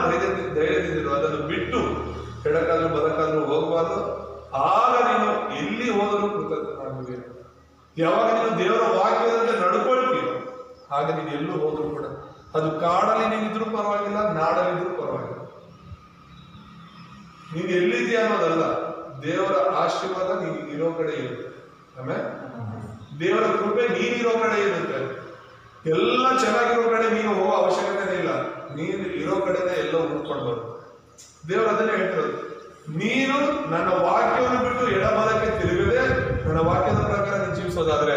ಧೈರ್ಯದಿಂದಿರು, ಅದನ್ನು ಬಿಟ್ಟು ಎಡಕ್ಕಾದ್ರೂ ಬಲಕ್ಕಾದ್ರೂ ಹೋಗಬಾರ್ದು, ಆಗ ನೀನು ಎಲ್ಲಿ ಹೋದರೂ ಕೃತಜ್ಞನಾಗುವೆ. ಯಾವಾಗ ನೀನು ದೇವರ ವಾಕ್ಯದಂತೆ ನಡ್ಕೊಳ್ತೀಯೋ ಆಗ ನೀನು ಎಲ್ಲೂ ಹೋದ್ರೂ ಕೂಡ, ಅದು ಕಾಡಲ್ಲಿ ನೀನಿದ್ರು ಪರವಾಗಿಲ್ಲ, ನಾಡಲ್ಲಿದ್ರು ಪರವಾಗಿಲ್ಲ, ನೀನು ಎಲ್ಲಿದೆಯಾ ಅನ್ನೋದಲ್ಲ, ದೇವರ ಆಶೀರ್ವಾದ ನೀನು ಇರೋ ಕಡೆ ಇರುತ್ತೆ. ಆಮೇಲೆ ದೇವರ ಕೃಪೆ ನೀನಿರೋ ಕಡೆ ಇರುತ್ತೆ. ಎಲ್ಲ ಚೆನ್ನಾಗಿರೋ ಕಡೆ ನೀನು ಹೋಗೋ ಅವಶ್ಯಕತೆ ಇಲ್ಲ, ನೀನು ಇರೋ ಕಡೆನೇ ಎಲ್ಲೋ ಹುಡ್ಕೊಳ್ಬಾರ್ದು. ದೇವರು ಅದನ್ನೇ ಹೇಳ್ತಿರೋದು, ನೀನು ನನ್ನ ವಾಕ್ಯವನ್ನು ಬಿಟ್ಟು ಎಡಬಲಕ್ಕೆ ತಿರುಗದೆ ನನ್ನ ವಾಕ್ಯದ ಪ್ರಕಾರ ನೀನು ಜೀವಿಸೋದಾದ್ರೆ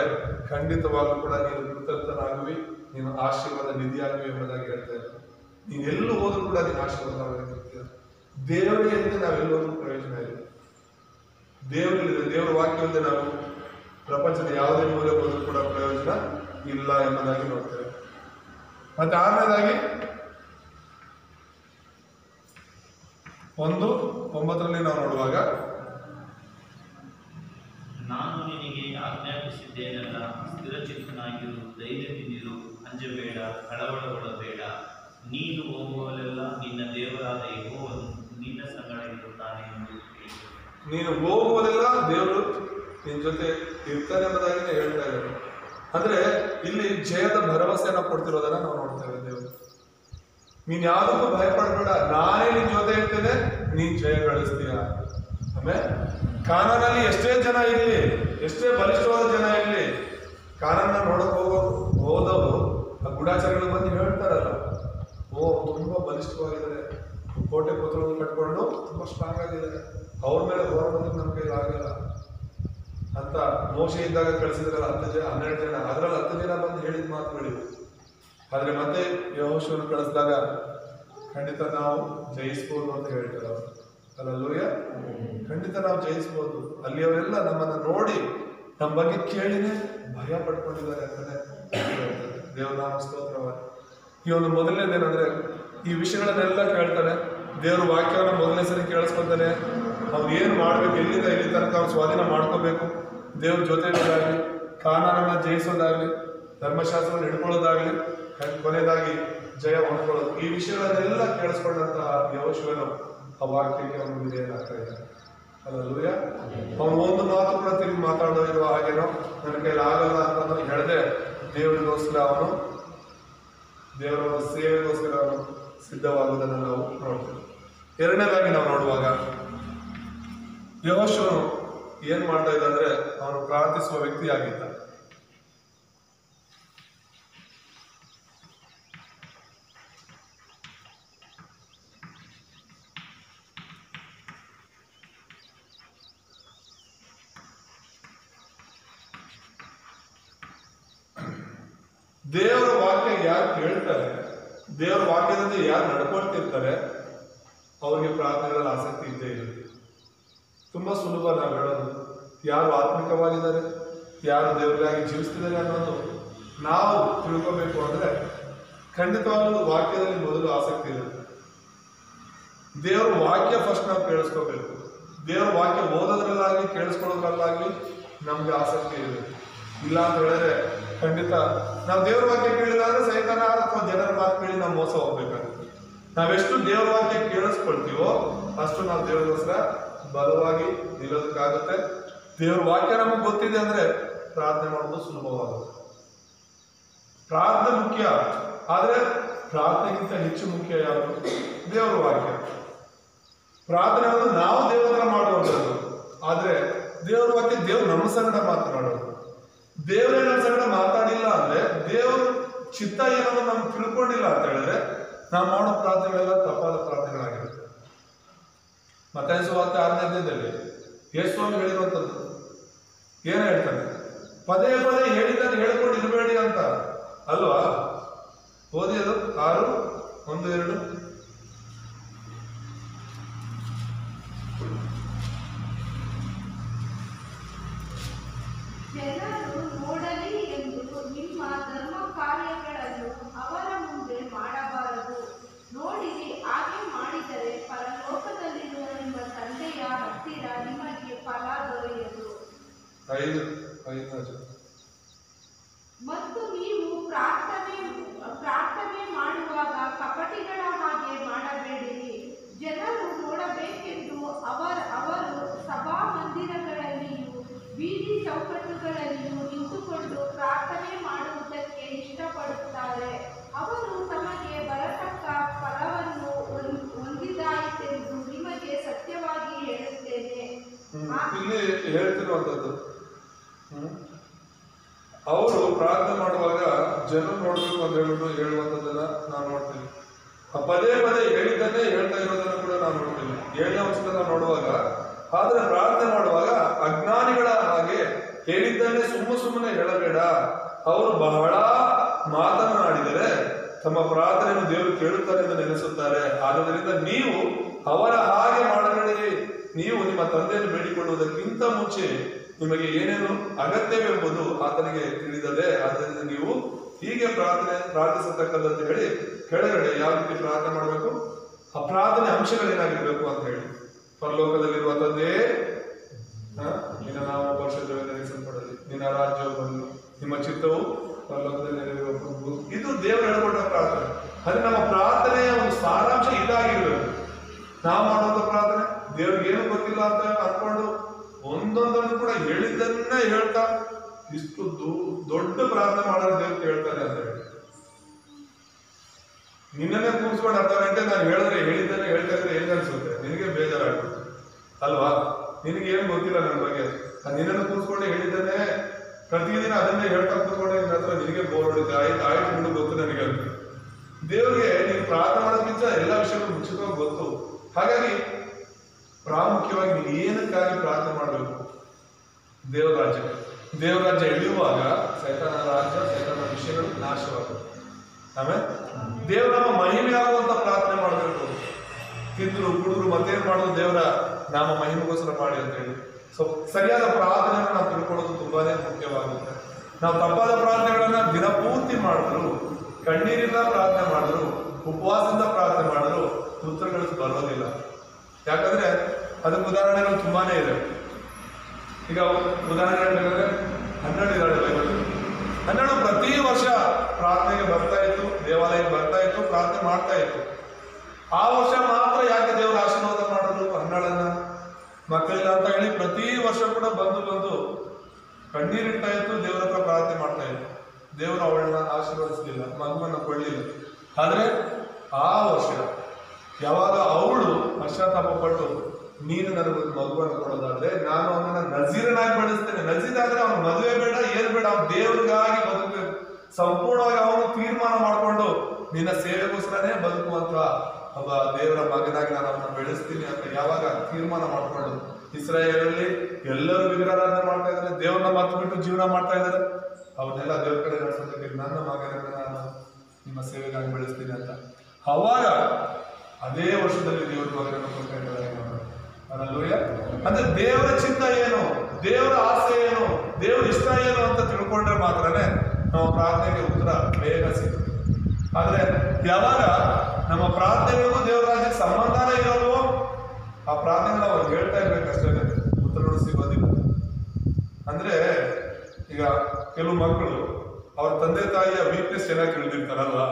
ಖಂಡಿತವಾಗ್ಲೂ ಕೂಡ ನೀನು ಕೃತಜ್ಞನಾಗುವಿ, ನೀನು ಆಶೀರ್ವಾದ ನಿಧಿಯಾಗುವಿ ಎಂಬುದಾಗಿ ಹೇಳ್ತಾ ಇದ್ದಾರೆ. ನೀನು ಎಲ್ಲೂ ಹೋದ್ರೂ ಕೂಡ ನೀನು ಆಶೀರ್ವಾದವಾಗಿರ್ತೀಯ. ದೇವರಿಗೆ ನಾವೆಲ್ಲೂ ಪ್ರಯೋಜನ ಇಲ್ಲ. ದೇವರಲ್ಲಿದೆ, ದೇವರ ವಾಕ್ಯವಂತೆ ನಾವು ಪ್ರಪಂಚದ ಯಾವುದೇ ಮೂಲೆ ಹೋದ್ರೂ ಕೂಡ ಪ್ರಯೋಜನ ಇಲ್ಲ ಎಂಬುದಾಗಿ ನೋಡ್ತೇವೆ. ಮತ್ತೆ 6ನೇದಾಗಿ 1:9 ನಾವು ನೋಡುವಾಗ, ನಾನು ನಿನಗೆ ಆಜ್ಞಾಪಿಸಿದ್ದೇನಲ್ಲ, ಸ್ಥಿರಚಿತ್ತನಾಗಿರು, ಧೈರ್ಯದಿಂದಿರು, ಅಂಜಬೇಡ, ಕಳವಳಗೊಳ್ಳಬೇಡ, ನೀನು ಹೋಗುವಲ್ಲೆಲ್ಲ ನಿನ್ನ ದೇವರಾದ ಯೆಹೋವನು ನಿನ್ನ ಸಂಗಡ ಇರುತ್ತಾನೆ ಎಂದು ಹೇಳಿ. ನೀನು ಹೋಗುವುದೆಲ್ಲ ದೇವರು ನಿನ್ನ ಜೊತೆ ಇರ್ತಾನೆ ಎಂಬುದಾಗಿನೇ ಹೇಳ್ತಾ ಇದ್ದಾರೆ. ಅಂದ್ರೆ ಇಲ್ಲಿ ಜಯದ ಭರವಸೆಯನ್ನ ಕೊಡ್ತಿರೋದನ್ನ ನಾವು ನೋಡ್ತೇವೆ. ದೇವರು ನೀನ್ ಯಾವುದಕ್ಕೂ ಭಯಪಡಬೇಡ, ನಾನೇ ನಿನ್ ಜೊತೆ ಇರ್ತೇನೆ, ನೀನ್ ಜಯ ಗಳಿಸ್ತೀಯ. ಆಮೇಲೆ ಕಾನಾನಲ್ಲಿ ಎಷ್ಟೇ ಜನ ಇರ್ಲಿ, ಎಷ್ಟೇ ಬಲಿಷ್ಠವಾದ ಜನ ಇರ್ಲಿ, ಕಾನನ್ನ ನೋಡಕ್ ಹೋದವರು ಆ ಗೂಢಾಚಾರಗಳು ಬಂದು ಹೇಳ್ತಾರಲ್ಲ, ಓ ತುಂಬಾ ಬಲಿಷ್ಠವಾಗಿದ್ದಾರೆ, ಕೋಟೆ ಕೊತ್ತಲನ್ನು ಕಟ್ಕೊಂಡು ತುಂಬಾ ಸ್ಟ್ರಾಂಗ್ ಆಗಿದ್ದಾರೆ, ಅವ್ರ ಮೇಲೆ ಹೋರಾಡೋದಕ್ಕೆ ನಮ್ಮ ಕೈಲಿ ಆಗಲ್ಲ ಅಂತ ಮೋಶೆ ಇದ್ದಾಗ ಕಳಿಸಿದ್ರಲ್ಲ 12 ಜನ, ಅದ್ರಲ್ಲಿ 10 ಜನ ಬಂದು ಹೇಳಿದ ಮಾತುಗಳಿವೆ. ಆದ್ರೆ ಮತ್ತೆ ಯೆಹೋಶುವನು ಕಳಿಸಿದಾಗ ಖಂಡಿತ ನಾವು ಜಯಿಸ್ಬೋದು ಅಂತ ಹೇಳ್ತಾರೆ ಅವರು. ಅಲ್ಲೂಯ್ಯ, ಖಂಡಿತ ನಾವು ಜಯಿಸ್ಬೋದು. ಅಲ್ಲಿಯವರೆಲ್ಲ ನಮ್ಮನ್ನ ನೋಡಿ ನಮ್ಮ ಬಗ್ಗೆ ಕೇಳಿನೇ ಭಯ ಪಡ್ಕೊಂಡಿದ್ದಾರೆ ಅಂತಾನೆ ದೇವ್ರ ನಾಮ ಸ್ತೋತ್ರವಾದ. ಈ ಒಂದು ಮೊದಲನೇದೇನಂದ್ರೆ ಈ ವಿಷಯಗಳನ್ನೆಲ್ಲ ಕೇಳ್ತಾನೆ, ದೇವ್ರ ವಾಕ್ಯವನ್ನು ಮೊದಲನೇ ಸರಿ ಕೇಳಿಸ್ಕೊತಾನೆ. ಅವ್ನು ಏನು ಮಾಡ್ಬೇಕು, ಎಲ್ಲಿಂದ ಇಲ್ಲಿ ತನಕ ಅವ್ನು ಸ್ವಾಧೀನ ಮಾಡ್ಕೋಬೇಕು, ದೇವ್ರ ಜೊತೆ ಇರೋದಾಗ್ಲಿ, ಕಾನಾನನ್ನ ಜಯಿಸೋದಾಗ್ಲಿ, ಧರ್ಮಶಾಸ್ತ್ರವನ್ನು ಹಿಡ್ಕೊಳ್ಳೋದಾಗ್ಲಿ, ಕೊನೆಯದಾಗಿ ಜಯ ಹೊಂದ್ಕೊಳ್ಳೋದು, ಈ ವಿಷಯಗಳನ್ನೆಲ್ಲ ಕೇಳಿಸ್ಕೊಂಡಂತಹ ಯೆಹೋಶುವನು ಆ ವಾಕ್ಯಕ್ಕೆ ಅವನು ವಿಧೇಯನಾಗ್ತಾ ಇದ್ದಾನೆ. ಅಲ್ಲೂಯ್ಯ, ಅವನು ಒಂದು ಮಾತು ಕೂಡ ತಿರುಗಿ ಮಾತಾಡೋ ಇರುವ ಹಾಗೇನೋ ನನ್ನ ಕೈಲಿ ಆಗಲ್ಲ ಅಂತ ಹೇಳದೆ ದೇವರಿಗೋಸ್ಕರ ಅವನು, ದೇವರ ಒಂದು ಸೇವೆಗೋಸ್ಕರ ಅವನು ಸಿದ್ಧವಾಗುವುದನ್ನು ನಾವು ನೋಡ್ತೇವೆ. 2ನೇದಾಗಿ ನಾವು ನೋಡುವಾಗ ಯೆಹೋಶುವನು ಏನ್ ಮಾಡ್ತಾ ಇದ್ದ ಅಂದ್ರೆ ಅವನು ಪ್ರಾರ್ಥಿಸುವ ವ್ಯಕ್ತಿ ಆಗಿದ್ದ. ದೇವರ ವಾಕ್ಯ ಯಾರು ಕೇಳ್ತಾರೆ, ದೇವರ ವಾಕ್ಯದಂತೆ ಯಾರು ನಡ್ಕೊಳ್ತಿರ್ತಾರೆ, ಅವ್ರಿಗೆ ಪ್ರಾರ್ಥನೆಗಳಲ್ಲಿ ಆಸಕ್ತಿ ಇದ್ದೇ ಇರುತ್ತೆ. ತುಂಬಾ ಸುಲಭ ನಾವು ಹೇಳೋದು. ಯಾರು ಆತ್ಮಿಕವಾಗಿದ್ದಾರೆ, ಯಾರು ದೇವರಿಗಾಗಿ ಜೀವಿಸ್ತಿದ್ದಾರೆ ಅನ್ನೋದು ನಾವು ತಿಳ್ಕೋಬೇಕು ಅಂದ್ರೆ ಖಂಡಿತವಾಗ್ಲೂ ವಾಕ್ಯದಲ್ಲಿ ಮೊದಲು ಆಸಕ್ತಿ ಇರುತ್ತೆ. ದೇವರ ವಾಕ್ಯ ಫಸ್ಟ್ ನಾವು ಕೇಳಿಸ್ಕೋಬೇಕು. ದೇವರ ವಾಕ್ಯ ಓದೋದ್ರಲ್ಲಾಗ್ಲಿ ಕೇಳಿಸ್ಕೊಳ್ಳೋದ್ರಲ್ಲಾಗ್ಲಿ ನಮ್ಗೆ ಆಸಕ್ತಿ ಇರುತ್ತೆ. ಇಲ್ಲ ಅಂತ ಹೇಳಿದ್ರೆ ಖಂಡಿತ ನಾವು ದೇವರ ವಾಕ್ಯ ಕೇಳಿದ್ರೆ ಸೈತಾನ ಅಥವಾ ಜನರ ಮಾತು ಕೇಳಿ ನಾವು ಮೋಸ ಹೋಗ್ಬೇಕಾಗುತ್ತೆ. ನಾವೆಷ್ಟು ದೇವರ ವಾಕ್ಯ ಕೇಳಿಸ್ಕೊಳ್ತೀವೋ ಅಷ್ಟು ನಾವು ದೇವರಿಗೋಸ್ಕರ ಬಲವಾಗಿ ನಿಲ್ಲೋದಕ್ಕಾಗುತ್ತೆ. ದೇವರ ವಾಕ್ಯ ನಮಗೆ ಗೊತ್ತಿದೆ ಅಂದ್ರೆ ಪ್ರಾರ್ಥನೆ ಮಾಡೋದು ಸುಲಭವಾಗುತ್ತೆ. ಪ್ರಾರ್ಥನೆ ಮುಖ್ಯ, ಆದ್ರೆ ಪ್ರಾರ್ಥನೆಗಿಂತ ಹೆಚ್ಚು ಮುಖ್ಯ ಯಾವುದು? ದೇವರ ವಾಕ್ಯ. ಪ್ರಾರ್ಥನೆ ನಾವು ದೇವರ ಹತ್ರ ಮಾಡುವಂಥದ್ದು, ಆದ್ರೆ ದೇವರ ವಾಕ್ಯ ದೇವ್ರು ನಮ್ಮ ಸಂಗಡ ಮಾತನಾಡೋದು. ದೇವರೇ ನಮ್ಮ ಸಂಗಡ ಮಾತಾಡಿಲ್ಲ ಅಂದ್ರೆ, ದೇವ್ರ ಚಿತ್ತ ಏನೋ ನಮ್ಗೆ ತಿಳ್ಕೊಂಡಿಲ್ಲ ಅಂತ ಹೇಳಿದ್ರೆ ನಾವು ಮಾಡೋ ಪ್ರಾರ್ಥನೆಗಳೆಲ್ಲ ತಪ್ಪಾದ ಪ್ರಾರ್ಥನೆಗಳಾಗಿರುತ್ತೆ. ಮತ್ತಾಯ ಸುವಾರ್ತೆ 6ನೇ ಅಧ್ಯಾಯದಲ್ಲಿ ಯೇಸು ಸ್ವಾಮಿ ಹೇಳಿರುವಂಥದ್ದು ಏನ್ ಹೇಳ್ತಾನೆ? ಪದೇ ಪದೇ ಹೇಳಿದ್ದಾನೆ ಹೇಳ್ಕೊಂಡು ಇರಬೇಡಿ ಅಂತ ಅಲ್ವಾ? ಓದಿ ಅದು 6:1-2. ಜನರು ನೋಡಲಿ ಎಂದು ನಿಮ್ಮ ಧರ್ಮ ಕಾರ್ಯಗಳನ್ನು ಅವರ ಮುಂದೆ ಮಾಡಬಾರದು. ನೋಡಿರಿ, ಹಾಗೆ ಮಾಡಿದರೆ ಪರಲೋಕದಲ್ಲಿರುವ ನಿಮ್ಮ ತಂದೆಯ ಹತ್ತಿರ ನಿಮಗೆ ಫಲ ದೊರೆಯದು. ಮತ್ತು ನೀವು ಪ್ರಾರ್ಥನೆ ಮಾಡುವಾಗ ಕಪಟಿಗಳ ಹಾಗೆ ಮಾಡಬೇಡಿರಿ. ಜನರು ನೋಡಬೇಕೆಂದು ಅವರು ಸಭಾ ಮಂದಿರಗಳಲ್ಲಿಯೂ ಬೀದಿ ಚೌಕಟ್ಟುಗಳಲ್ಲಿಯೂ ನಿಂತುಕೊಂಡು ಪ್ರಾರ್ಥನೆ ಮಾಡುವುದಕ್ಕೆ ಇಷ್ಟಪಡುತ್ತಾರೆ. ಅವರು ತಮಗೆ ಬರತಕ್ಕ ಫಲವನ್ನು ಹೊಂದಿದಾಯಿತೆಂದು ನಿಮಗೆ ಸತ್ಯವಾಗಿ ಹೇಳುತ್ತೇನೆ. ಇಲ್ಲಿ ಹೇಳ್ತಿರುವಂತದ್ದು ಅವರು ಪ್ರಾರ್ಥನೆ ಮಾಡುವಾಗ ಜನ ನೋಡ್ಬೇಕು ಅಂತ ಹೇಳ್ಬಿಟ್ಟು ಹೇಳುವಂಥದ್ದನ್ನ ನಾವು ನೋಡ್ತೀವಿ. ಪದೇ ಪದೇ ಹೇಳಿದ್ದನ್ನೇ ಹೇಳ್ತಾ ಇರೋದನ್ನು ಕೂಡ ನಾವು ನೋಡ್ತೀವಿ. 7ನೇ ವಚನ ನಾವು ನೋಡುವಾಗ, ಆದ್ರೆ ಪ್ರಾರ್ಥನೆ ಮಾಡುವಾಗ ಅಜ್ಞಾನಿಗಳ ಹಾಗೆ ಹೇಳಿದ್ದನ್ನೇ ಸುಮ್ಮನೆ ಹೇಳಬೇಡ. ಅವರು ಬಹಳ ಮಾತನಾಡಿದರೆ ತಮ್ಮ ಪ್ರಾರ್ಥನೆಯನ್ನು ದೇವರು ಕೇಳುತ್ತಾರೆ ಎಂದು ನೆನೆಸುತ್ತಾರೆ. ಆದ್ದರಿಂದ ನೀವು ಅವರ ಹಾಗೆ ಮಾಡಬೇಡಿರಿ. ನೀವು ನಿಮ್ಮ ತಂದೆಯನ್ನು ಬೇಡಿಕೊಳ್ಳುವುದಕ್ಕಿಂತ ಮುಂಚೆ ನಿಮಗೆ ಏನೇನು ಅಗತ್ಯವೆಂಬುದು ಆತನಿಗೆ ತಿಳಿದದೆ. ಆದ್ದರಿಂದ ನೀವು ಹೀಗೆ ಪ್ರಾರ್ಥಿಸತಕ್ಕಂತ ಹೇಳಿ ಕೆಳಗಡೆ ಯಾವ ರೀತಿ ಪ್ರಾರ್ಥನೆ ಮಾಡಬೇಕು, ಆ ಪ್ರಾರ್ಥನೆ ಅಂಶಗಳೇನಾಗಿರ್ಬೇಕು ಅಂತ ಹೇಳಿ, ಪರಲೋಕದಲ್ಲಿರುವ ತಂದೆಯೇ, ನಿನ್ನ ನಾಮ ಪರಿಶುದ್ಧವೆಂದು ನೆನೆಸಲ್ಪಡಲಿ, ನಿನ್ನ ರಾಜ್ಯವು ಬಂದು ನಿಮ್ಮ ಚಿತ್ತವು ಪರಲೋಕದಲ್ಲಿ ನೆರವೇರಬೇಕು. ಇದು ದೇವರು ಹೇಳ್ಕೊಂಡ ಪ್ರಾರ್ಥನೆ. ಅದೇ ನಮ್ಮ ಪ್ರಾರ್ಥನೆಯ ಒಂದು ಸಾರಾಂಶ ಇದಾಗಿರ್ಬೇಕು. ನಾವು ಮಾಡುವಂತ ಪ್ರಾರ್ಥನೆ ದೇವ್ರಿಗೆ ಏನು ಗೊತ್ತಿಲ್ಲ ಅಂತ ಅನ್ಕೊಂಡು ಒಂದೊಂದನ್ನು ಕೂಡ ಹೇಳಿದ್ದನ್ನೇ ಹೇಳ್ತಾ ಇಷ್ಟು ದೊಡ್ಡ ಪ್ರಾರ್ಥನೆ ಮಾಡೋದು ದೇವ್ರು ಕೇಳ್ತಾರೆ ಅಂತ ಹೇಳಿ, ನಿನ್ನನ್ನೇ ಕೂರಿಸ್ಕೊಂಡು ಅರ್ಧ ಗಂಟೆ ನಾನು ಹೇಳಿದ್ದನ್ನೇ ಹೇಳ್ತಾ ಇದ್ರೆ ಏನ್ ಅನ್ಸುತ್ತೆ? ನಿನಗೆ ಬೇಜಾರಾಗ್ಬಿಡುತ್ತೆ ಅಲ್ವಾ? ನಿನಗೆ ಏನು ಗೊತ್ತಿಲ್ಲ ನನ್ನ ಬಗ್ಗೆ. ನಿನ್ನನ್ನು ಕೂರಿಸ್ಕೊಂಡೆ ಹೇಳಿದ್ದನ್ನೇ ಪ್ರತಿದಿನ ಅದನ್ನೇ ಹೇಳ್ತಾ ಕೂತ್ಕೊಂಡೆ ನಿನ್ನ ಹತ್ರ ನಿನಗೆ ಬೋರ್ ಹೊಡಿತೆ. ಆಯ್ತು ಬಿಡು, ಗೊತ್ತು ನನಗೆ ಅಂತ. ದೇವ್ರಿಗೆ ನೀನು ಪ್ರಾರ್ಥನೆ ಮಾಡೋದಕ್ಕಿಂತ ಎಲ್ಲ ವಿಷಯಗಳು ಮುಚ್ಚಿಕೊಂಡು ಗೊತ್ತು. ಹಾಗಾಗಿ ಪ್ರಾಮುಖ್ಯವಾಗಿ ನೀವು ಏನಕ್ಕಾಗಿ ಪ್ರಾರ್ಥನೆ ಮಾಡಬೇಕು? ದೇವರ ರಾಜ್ಯ ಇಳಿಯುವಾಗ ಸೈತಾನ ರಾಜ್ಯ, ಸೈತಾನ ವಿಷಯಗಳು ನಾಶವಾಗುತ್ತೆ. ಆಮೇಲೆ ದೇವರ ನಮ್ಮ ಮಹಿಮೆ ಆಗುವಂತ ಪ್ರಾರ್ಥನೆ ಮಾಡಬೇಕು. ತಿಂದ್ರು ಕುಡಿದ್ರು ಮತ್ತೇನ್ ಮಾಡೋದು? ದೇವರ ನಾಮ ಮಹಿಮೆಗೋಸ್ಕರ ಮಾಡಿ ಅಂತ ಹೇಳಿ. ಸೊ ಸರಿಯಾದ ಪ್ರಾರ್ಥನೆಯನ್ನು ನಾವು ತಿಳ್ಕೊಳ್ಳೋದು ತುಂಬಾನೇ ಮುಖ್ಯವಾಗುತ್ತೆ. ನಾವು ತಪ್ಪಾದ ಪ್ರಾರ್ಥನೆಗಳನ್ನ ದಿನಪೂರ್ತಿ ಮಾಡಿದ್ರು, ಕಣ್ಣೀರಿಂದ ಪ್ರಾರ್ಥನೆ ಮಾಡಿದ್ರು, ಉಪವಾಸದಿಂದ ಪ್ರಾರ್ಥನೆ ಮಾಡಿದ್ರು ಉತ್ತರಗಳು ಬರೋದಿಲ್ಲ. ಯಾಕಂದ್ರೆ ಅದಕ್ಕೆ ಉದಾಹರಣೆಗಳು ತುಂಬಾನೇ ಇದೆ. ಈಗ ಉದಾಹರಣೆ ಹೇಳ್ಬೇಕಂದ್ರೆ 12 ಇದ್ದಾಳೆ ಬೈಬಲ್. 12 ಪ್ರತಿ ವರ್ಷ ಪ್ರಾರ್ಥನೆಗೆ ಬರ್ತಾ ಇತ್ತು, ದೇವಾಲಯಕ್ಕೆ ಬರ್ತಾ ಇತ್ತು, ಪ್ರಾರ್ಥನೆ ಮಾಡ್ತಾ ಇತ್ತು. ಆ ವರ್ಷ ಮಾತ್ರ ಯಾಕೆ ದೇವರ ಆಶೀರ್ವಾದ ಮಾಡಿದ್ರು 12 ಮಕ್ಕಳಿಲ್ಲ ಅಂತ ಹೇಳಿ ಪ್ರತಿ ವರ್ಷ ಕೂಡ ಬಂದು ಕಣ್ಣೀರಿಡ್ತಾ ಇತ್ತು, ದೇವರ ಹತ್ರ ಪ್ರಾರ್ಥನೆ ಮಾಡ್ತಾ ಇತ್ತು. ದೇವರು ಅವಳನ್ನ ಆಶೀರ್ವದಿಸಲಿಲ್ಲ, ಮಗುವನ್ನ ಕೊಡ್ಲಿಲ್ಲ. ಆದ್ರೆ ಆ ವರ್ಷ ಯಾವಾಗ ಅವಳು ಪಶ್ಚಾತ್ತಾಪ ಪಟ್ಟು ನೀನು ನನಗೊಂದು ಮಗುವನ್ನು ಕೊಡೋದಾದ್ರೆ ನಾನು ಅವನನ್ನ ನಜೀರನಾಗಿ ಬೆಳೆಸ್ತೇನೆ. ನಜೀರಾದ್ರೆ ಅವ್ನ ಮದುವೆ ಬೇಡ, ಏನು ಬೇಡ, ಅವ್ನ ದೇವ್ರಿಗಾಗಿ ಬದುಕಬೇಕು. ಸಂಪೂರ್ಣವಾಗಿ ಅವನು ತೀರ್ಮಾನ ಮಾಡಿಕೊಂಡು ನಿನ್ನ ಸೇವೆಗೋಸ್ಕರನೇ ಬದುಕುವಂತ ಒಬ್ಬ ದೇವರ ಮಗನಾಗಿ ನಾನು ಅವನ್ನ ಬೆಳೆಸ್ತೀನಿ ಅಂತ ಯಾವಾಗ ತೀರ್ಮಾನ ಮಾಡಿಕೊಂಡು, ಇಸ್ರಾಯೇಲಲ್ಲಿ ಎಲ್ಲರೂ ವಿಗ್ರಹಾರಾಧನೆ ಮಾಡ್ತಾ ಇದ್ದಾರೆ, ದೇವ್ರನ್ನ ಮರ್ತು ಬಿಟ್ಟು ಜೀವನ ಮಾಡ್ತಾ ಇದ್ದಾರೆ. ಅವನ್ನೆಲ್ಲ ದೇವ್ರ ಕಡೆ ನಡೆಸೋದಕ್ಕೆ ನನ್ನ ಮಗನನ್ನು ನಾನು ನಿಮ್ಮ ಸೇವೆಗಾಗಿ ಬೆಳೆಸ್ತೀನಿ ಅಂತ. ಅವಾಗ ಅದೇ ವರ್ಷದಲ್ಲಿ ದೇವ್ರ ಮಗನನ್ನು ಕೊಟ್ಟಿದ್ದಾರೆ. ಹಲ್ಲೆಲೂಯಾ. ಅಂದ್ರೆ ದೇವರ ಚಿತ್ತ ಏನು, ದೇವರ ಆಸೆ ಏನು, ದೇವರ ಇಷ್ಟ ಏನು ಅಂತ ತಿಳ್ಕೊಂಡ್ರೆ ಮಾತ್ರನೇ ನಮ್ಮ ಪ್ರಾರ್ಥನೆಗೆ ಉತ್ತರ ಬೇಗ ಸಿಗುತ್ತೆ. ಆದ್ರೆ ಯಾವಾಗ ನಮ್ಮ ಪ್ರಾರ್ಥನೆಗೂ ದೇವರ ರಾಜ್ಯಕ್ಕೆ ಸಂಬಂಧನೇ ಇರೋಲ್ವೋ ಆ ಪ್ರಾರ್ಥನೆ ನಾವು ಹೇಳ್ತಾ ಇರ್ಬೇಕಷ್ಟೇ, ಉತ್ತರಗಳು ಸಿಗೋದಿಲ್ಲ. ಅಂದ್ರೆ ಈಗ ಕೆಲವು ಮಕ್ಕಳು ಅವ್ರ ತಂದೆ ತಾಯಿಯ ವೀಕ್ನೆಸ್ ಚೆನ್ನಾಗಿ ತಿಳಿದಿರ್ತಾರಲ್ವಾ,